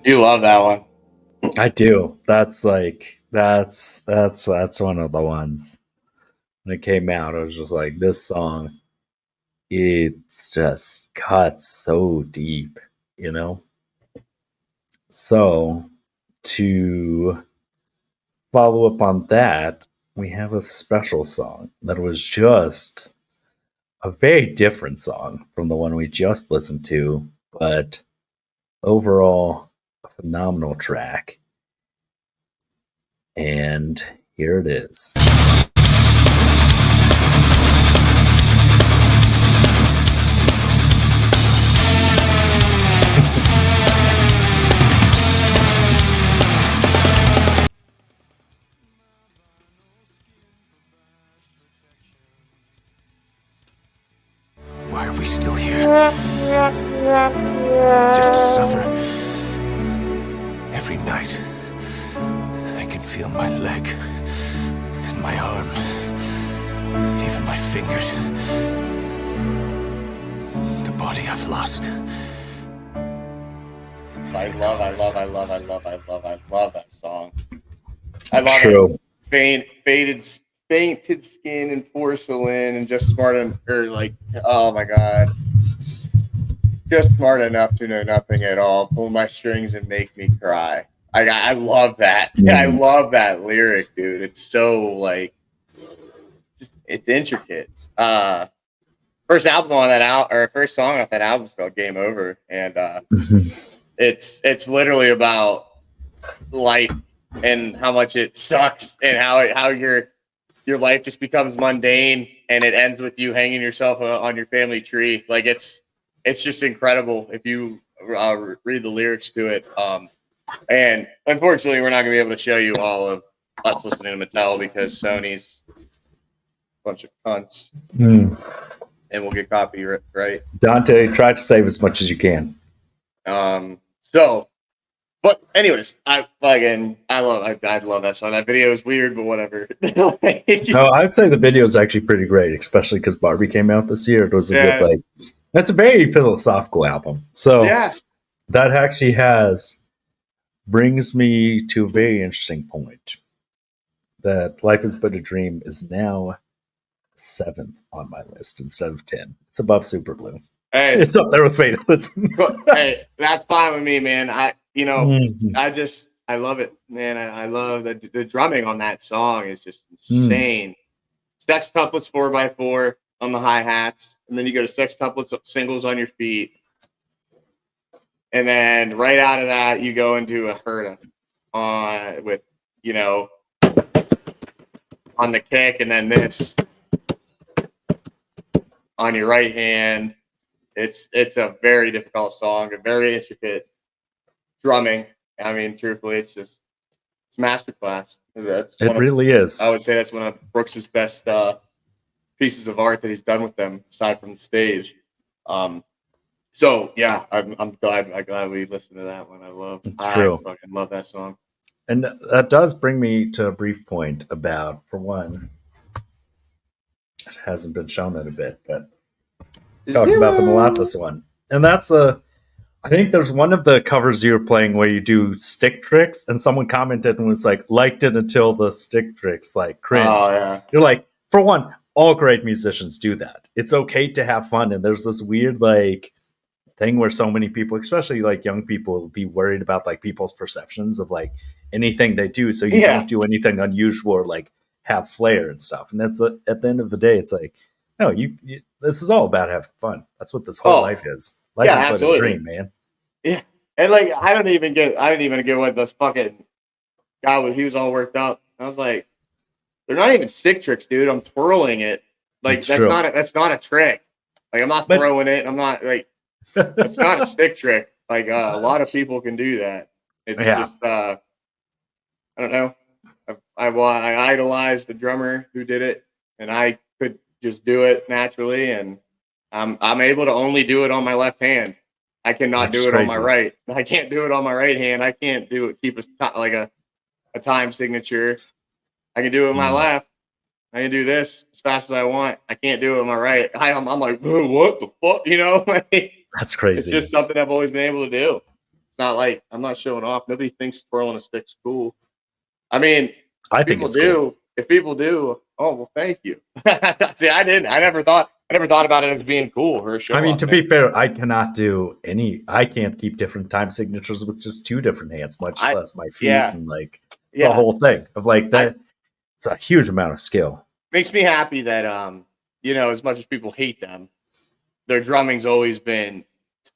You love that one. I do. That's like that's one of the ones. When it came out, I was just like, this song, it's just cuts so deep, you know? So to follow up on that, we have a special song that was just a very different song from the one we just listened to, but overall a phenomenal track. And here it is. Why are we still here? Just to suffer? Every night, I can feel my leg and my arm, even my fingers. The body I've lost. I love that song. I love True. it. Fainted skin and porcelain and just smart oh my god. Just smart enough to know nothing at all. Pull my strings and make me cry. I love that. I love that lyric, dude. It's so like it's intricate. First album on that first song off that album is called Game Over. And it's literally about life and how much it sucks and how your life just becomes mundane and it ends with you hanging yourself on your family tree. Like it's just incredible if you read the lyrics to it. And unfortunately, we're not gonna be able to show you all of us listening to Mattel because Sony's a bunch of cunts, and we'll get copyright. Right? Dante, try to save as much as you can. But anyways, I love that song. That video is weird, but whatever. No, I'd say the video is actually pretty great, especially because Barbie came out this year. It was a good that's a very philosophical album. So that actually brings me to a very interesting point. That Life Is But a Dream is now 7th on my list instead of 10. It's above Super Blue. Hey, it's up there with Fatalism. Hey, that's fine with me, man. I love it, man. I love the drumming on that song is just insane. Sextuplets 4x4 on the hi-hats, and then you go to sextuplets singles on your feet. And then right out of that, you go into a herta with, on the kick, and then this on your right hand. It's a very difficult song, a very intricate drumming. I mean, truthfully, it's masterclass. It really is. I would say that's one of Brooks's best pieces of art that he's done with them, aside from the stage. So yeah, I'm glad we listened to that one. I fucking love that song. And that does bring me to a brief point about, for one, it hasn't been shown in a bit, but talk about the Malathus one. And that's I think there's one of the covers you were playing where you do stick tricks, and someone commented and was like, liked it until the stick tricks, like, cringe. Oh, yeah. You're like, for one, all great musicians do that. It's okay to have fun, and there's this weird, like, thing where so many people, especially, like, young people, will be worried about, like, people's perceptions of, like, anything they do, so you don't do anything unusual or, like, have flair and stuff. And that's, at the end of the day, it's like, no, you this is all about having fun. That's what this whole life is. Life is but a dream, man. Yeah. And like I didn't even get what this fucking guy was. He was all worked up. I was like, they're not even stick tricks, dude. I'm twirling it. Like that's not a trick. Like I'm not throwing it. I'm not like it's not a stick trick. Like a lot of people can do that. It's just I don't know. I idolized the drummer who did it, and I could just do it naturally, and I'm able to only do it on my left hand. I cannot do it on my right. I can't do it on my right hand. I can't do it. Keep a time signature. I can do it with my left. I can do this as fast as I want. I can't do it with my right. I'm like, what the fuck? That's crazy. It's just something I've always been able to do. It's not like I'm not showing off. Nobody thinks twirling a stick's cool. I mean, I think people it's do. cool. If people do, oh well, thank you. See, I didn't. I never thought about it as being cool or a show. I mean, to be fair, I cannot do any. I can't keep different time signatures with just two different hands, much less my feet. Yeah. And like, it's a whole thing of like that. It's a huge amount of skill. Makes me happy that you know, as much as people hate them, their drumming's always been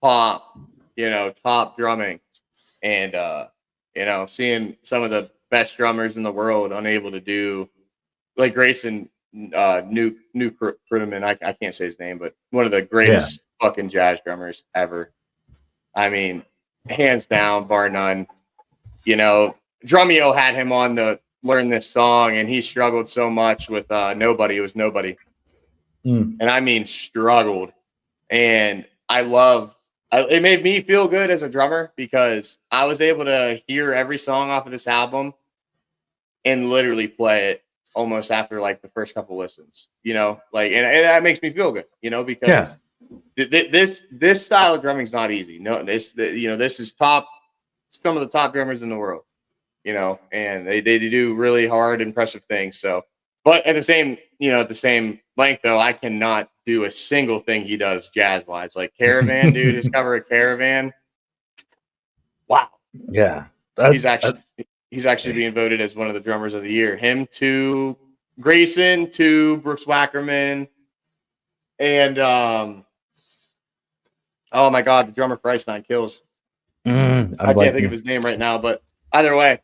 top, you know, top drumming. And you know, seeing some of the best drummers in the world unable to do, like Grayson New Cruderman, I can't say his name, but one of the greatest fucking jazz drummers ever. I mean, hands down, bar none. You know, Drumeo had him on to learn this song, and he struggled so much with Nobody. It was Nobody. And I mean struggled. And it made me feel good as a drummer because I was able to hear every song off of this album and literally play it almost after like the first couple listens, you know, like, and that makes me feel good, you know, because this style of drumming is not easy. No, this is some of the top drummers in the world, you know, and they do really hard, impressive things. So, but at the same length though, I cannot do a single thing he does jazz wise. Like Caravan, dude, his cover of Caravan. Wow. Yeah. He's actually being voted as one of the drummers of the year. Him, to Grayson, to Brooks Wackerman, and oh my God, the drummer for Ice Nine Kills. I can't think of his name right now, but either way,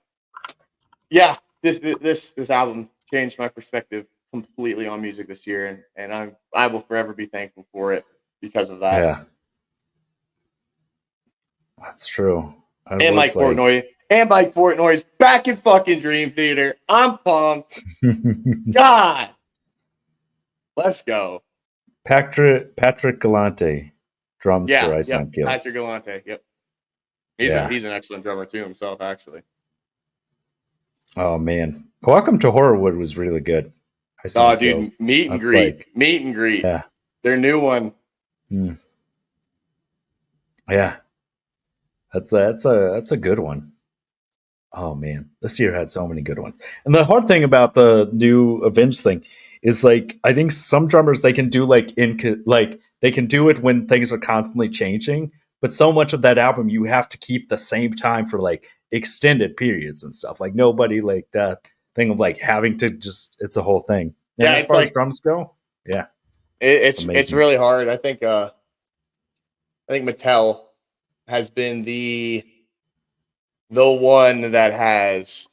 yeah, this album changed my perspective completely on music this year, and I will forever be thankful for it because of that. Yeah, that's true. And Mike Portnoy's back in fucking Dream Theater. I'm pumped. God, let's go. Patrick Galante drums for Ice Nine Kills. Patrick Galante. Yep. He's an excellent drummer too himself, actually. Oh man, Welcome to Horrorwood was really good. Dude, meet and greet. Yeah, their new one. Yeah, that's a good one. Oh man, this year had so many good ones. And the hard thing about the new Avenged thing is, like, I think some drummers, they can do they can do it when things are constantly changing, but so much of that album you have to keep the same time for like extended periods and stuff. Like nobody, like that thing of like having to just, it's a whole thing. And as far as drums go, yeah, it's really hard. I think Mattel has been the one that has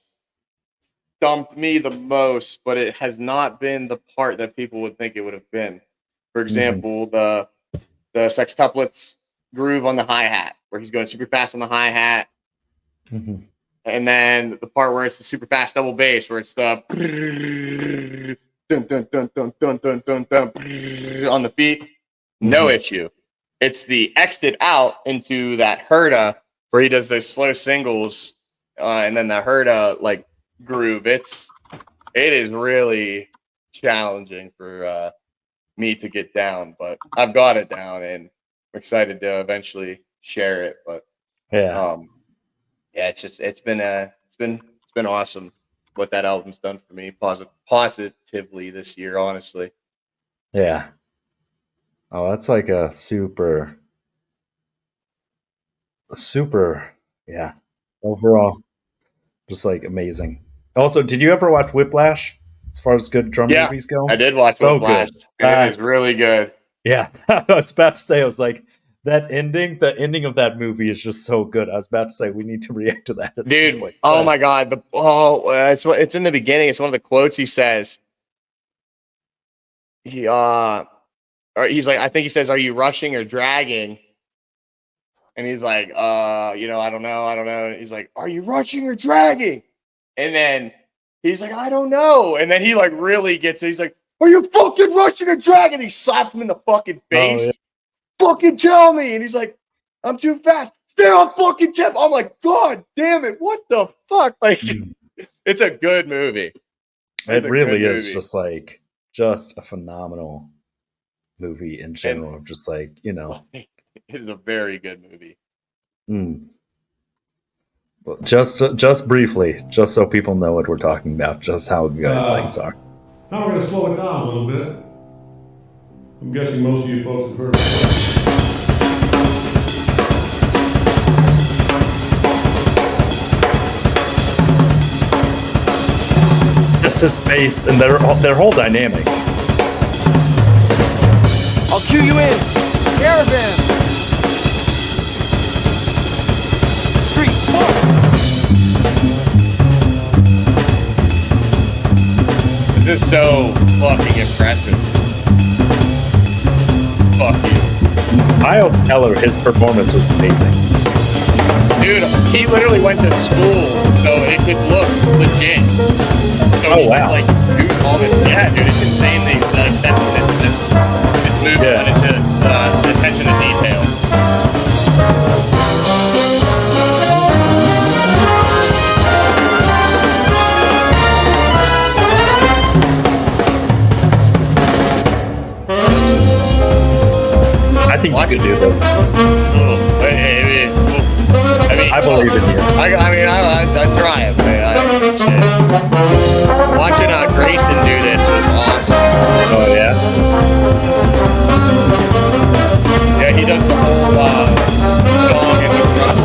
stumped me the most, but it has not been the part that people would think it would have been. For example, the sextuplets groove on the hi-hat, where he's going super fast on the hi-hat. And then the part where it's the super fast double bass, where it's the dun, dun, dun, dun, dun, dun, dun, dun, on the feet. No issue. It's the exit out into that herda where he does those slow singles, and then the herda like groove. It is really challenging for me to get down, but I've got it down, and I'm excited to eventually share it. But it's been awesome what that album's done for me positively this year, honestly. Yeah. Oh, that's like a super, yeah. Overall, just like amazing. Also, did you ever watch Whiplash? As far as good drum movies go, I did watch Whiplash. It is really good. Yeah, I was about to say, I was like, the ending of that movie is just so good. I was about to say we need to react to that. Dude, my God. It's in the beginning. It's one of the quotes he says. He's like, I think he says, "Are you rushing or dragging?" And he's like, I don't know. He's like, "Are you rushing or dragging?" And then he's like, "I don't know." And then he like really gets it. He's like, "Are you fucking rushing or dragging?" He slaps him in the fucking face. Oh, yeah. Fucking tell me. And he's like, "I'm too fast. Stay on fucking tempo." I'm like, God damn it. What the fuck? Like, it's a good movie. It really is just a phenomenal movie in general. Of just like, it is a very good movie. Just briefly, just so people know what we're talking about, just how good things are. Now we're going to slow it down a little bit. I'm guessing most of you folks have heard of it. Just his face and their whole dynamic. I'll cue you in. Caravan. 3, 4. This is so fucking impressive. Fuck you. Miles Teller, his performance was amazing. Dude, he literally went to school so it could look legit. So Oh, he wow. could, like, do all this. Yeah, dude, it's insane the extent of this movie went into the attention to detail. I think you could do this. I believe in you. I'd try it. Shit. Watching Grayson do this was awesome. Oh yeah. Yeah, he does the whole dog in the front.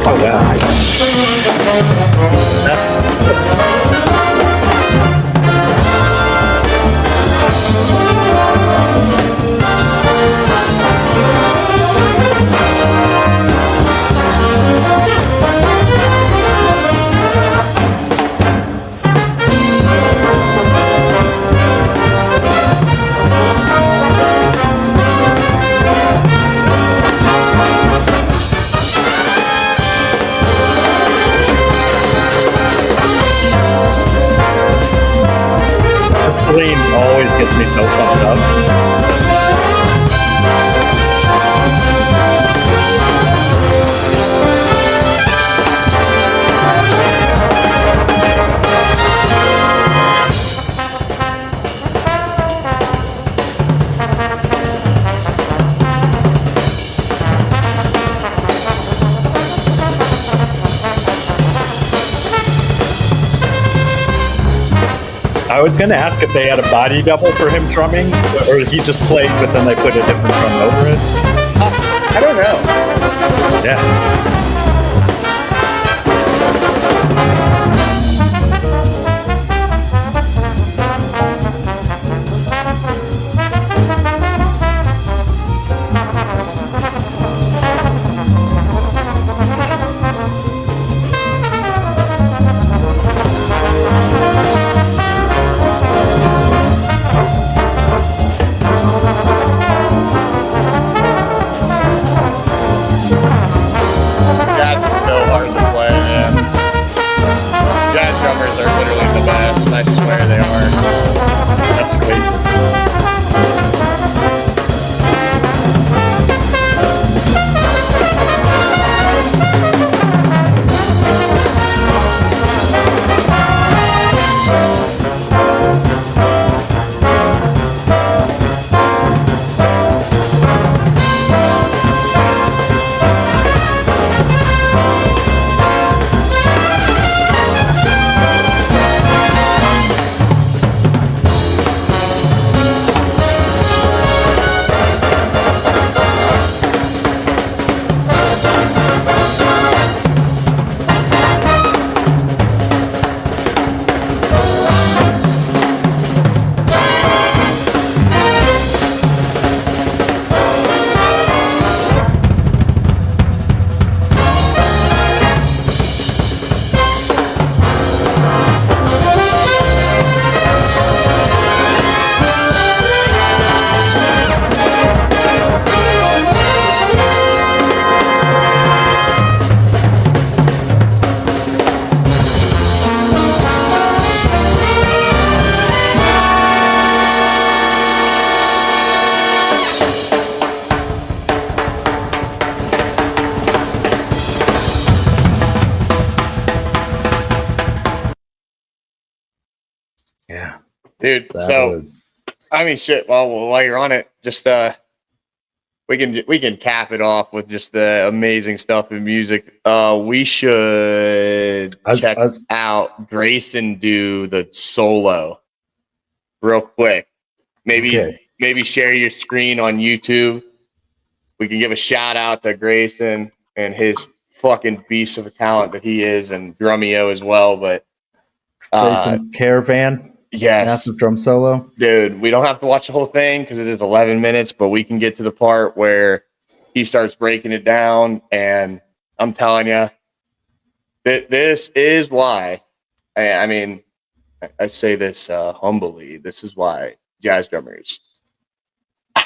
Oh yeah. That's. Celine always gets me so pumped up. I was going to ask if they had a body double for him drumming, or he just played, but then they put a different drum over it. I don't know. Yeah. Jazz is so hard to play, man. Jazz drummers are literally the best. I swear they are. That's crazy. Yeah. Dude, That so was... I mean shit, while you're on it, just we can cap it off with just the amazing stuff in music. We should check out Grayson do the solo real quick. Maybe share your screen on YouTube. We can give a shout out to Grayson and his fucking beast of a talent that he is, and Drumeo as well. But Grayson Caravan. Yes. Massive drum solo. Dude, we don't have to watch the whole thing because it is 11 minutes, but we can get to the part where he starts breaking it down. And I'm telling you, this is why, I say this humbly, this is why jazz drummers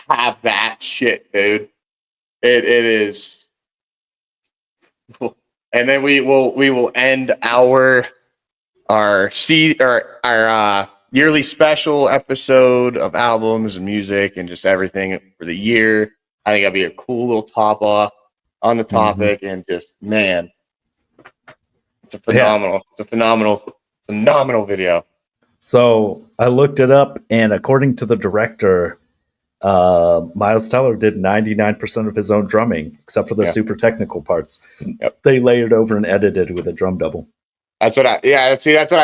have that shit, dude. It is. And then we will end our yearly special episode of albums and music and just everything for the year. I think that'd be a cool little top off on the topic, and just, man, it's a phenomenal video. So I looked it up, and according to the director, Miles Teller did 99% of his own drumming, except for the super technical parts. Yep. They layered over and edited with a drum double. That's what I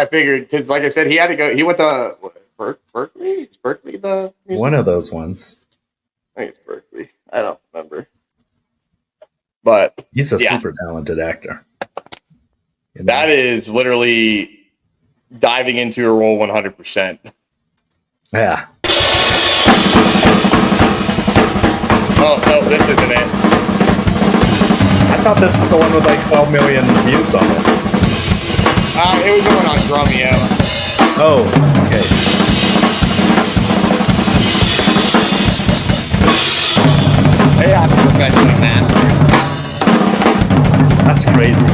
figured. Because, like I said, he had to go. He went to Berkeley. Is Berkeley the music? One of those ones. I think it's Berkeley. I don't remember. But he's a super talented actor. That is literally diving into a role 100%. Yeah. Oh no, this isn't it. I thought this was the one with like 12 million views on it. It was the one on Drumeo. Oh, okay. They have to professionally master. That's crazy.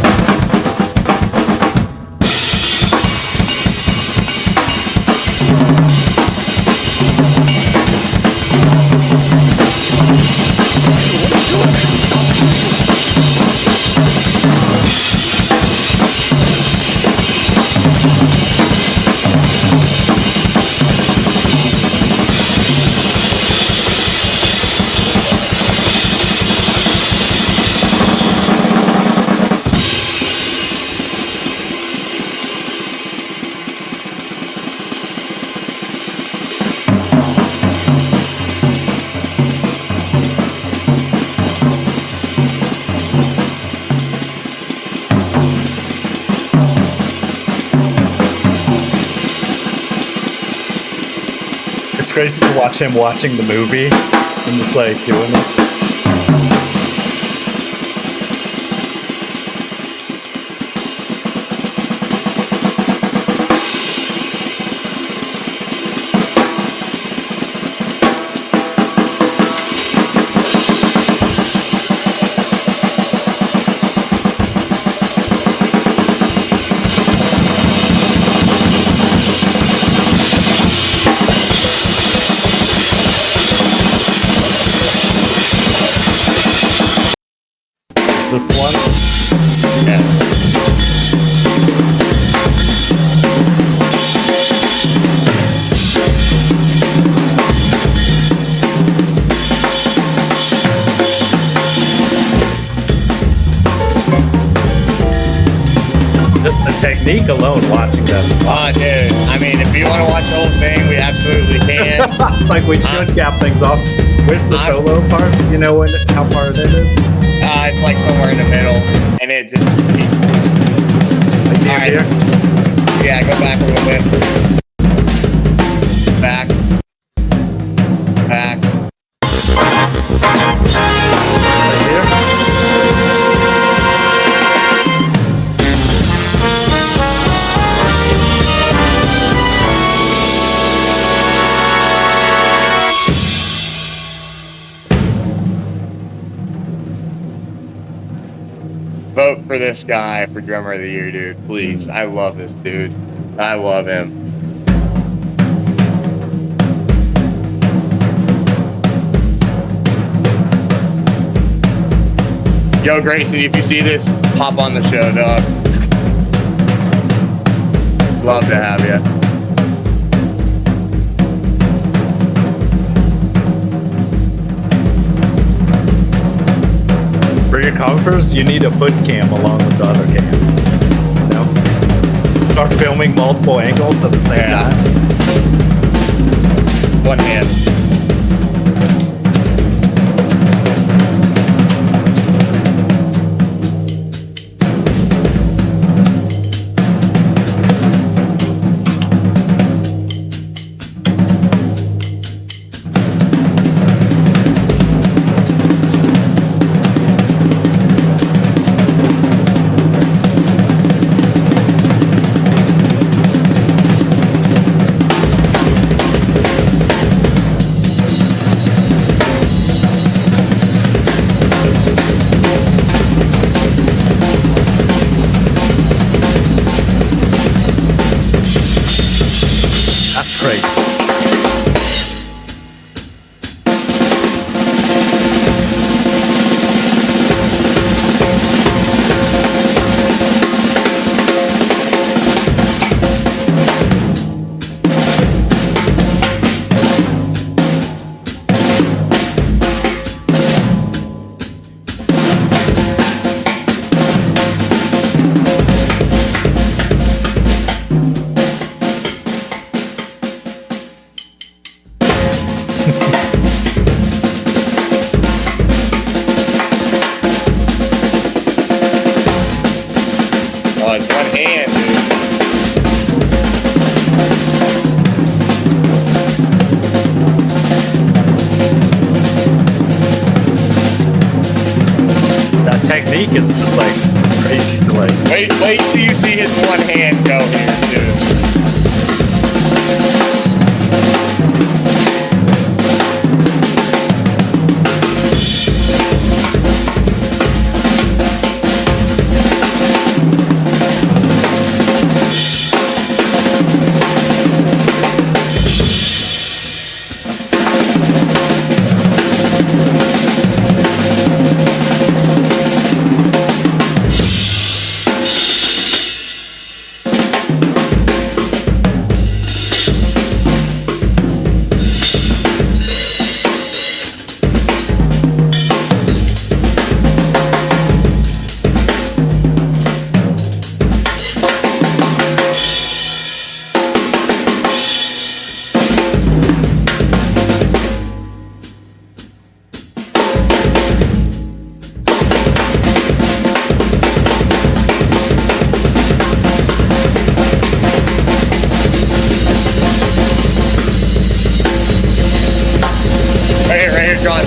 It's crazy to watch him watching the movie and just like doing it. This one? Yeah. Just the technique alone watching this. Oh, dude. I mean, if you want to watch the whole thing, we absolutely can. It's like we should cap things off. Where's the solo part? You know how far it is? It's like somewhere in the middle, and it just. Like here? Yeah, go back a little bit. Back. Right here? Vote for this guy for drummer of the year, dude. Please. I love this dude. I love him. Yo, Grayson, if you see this, hop on the show, dog. Love to have you. photographers, you need a hood cam along with the other cam. You know? Start filming multiple angles at the same time. One hand. That's great. Oh, it's one hand, dude. That technique is just like crazy to like. Wait till you see his one hand go here, dude. Right here, John.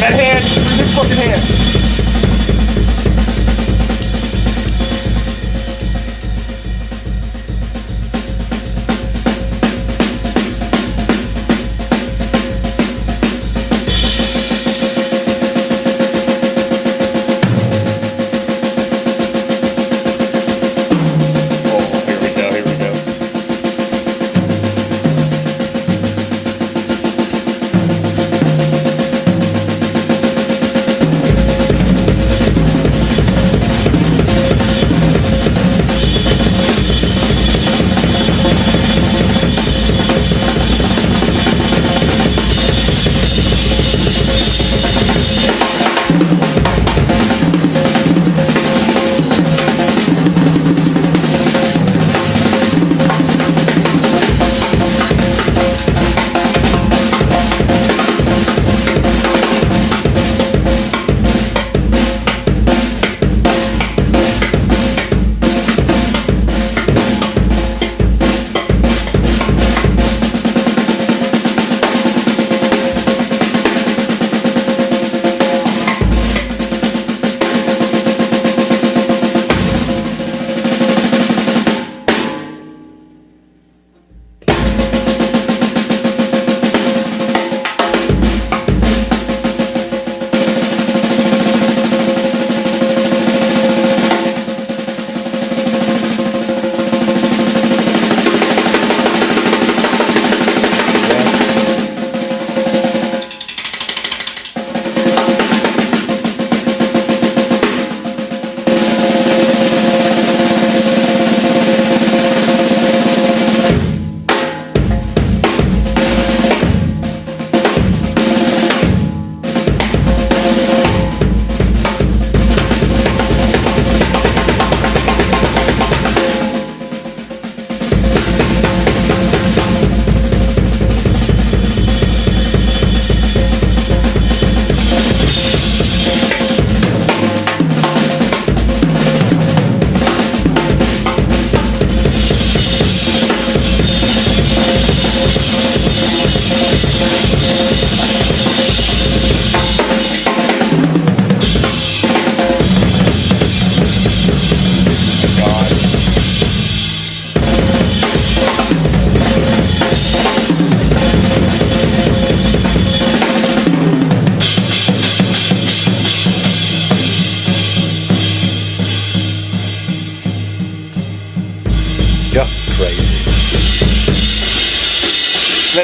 That hand, big fucking hand. Oh, here we go, here we go.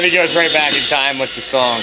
then he goes right back in time with the song.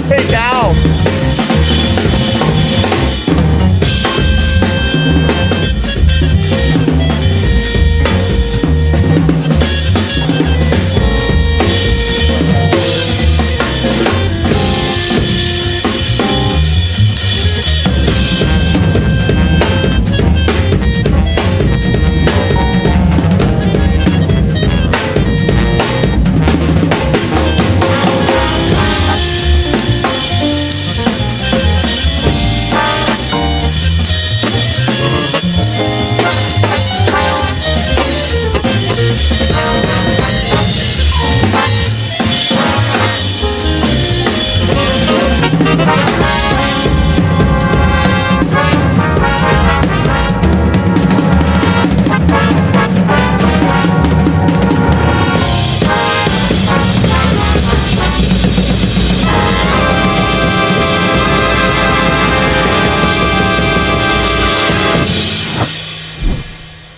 Hey, now.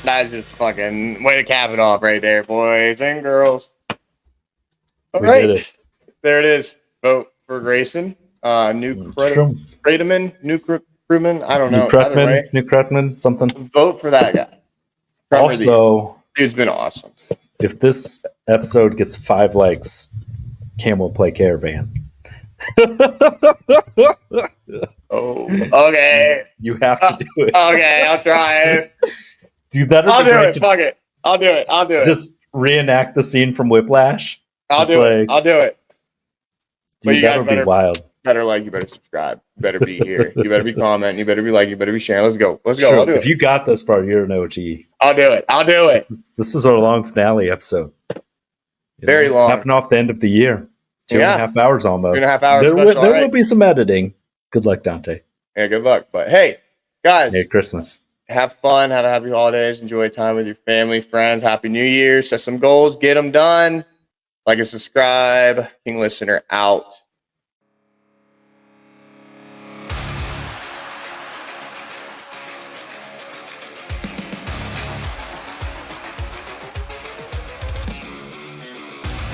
That's just fucking way to cap it off right there, boys and girls. All We right, did it. there it is. Vote for Grayson. New crewman. I don't know. Either way, New Krutman, something. vote for that guy. Also, Dude's been awesome. if this episode gets 5 likes, Cam will play Caravan. Oh, okay. You have to do it. Okay, I'll try it. Dude, that I'll would be do great it. to Fuck it. I'll do it. just reenact the scene from Whiplash. I'll Just do it. like- I'll do it. But Dude, you that guys would be better- wild. Better like, you better subscribe. You better be here. You better be commenting. You better be liking. You better be sharing. Let's go. Let's go. Sure, I'll do if it. you got this far, you're an OG. I'll do it. I'll do it. This is our long finale episode. Very long. Happening off the end of the year. 2.5 hours almost. 2.5 hours There, special, there right. will be some editing. Good luck, Dante. Yeah, good luck. But hey, guys, Merry Christmas. have fun. Have a happy holidays. Enjoy time with your family, friends. Happy New Year. Set some goals. Get them done. Like and subscribe. King Listener out.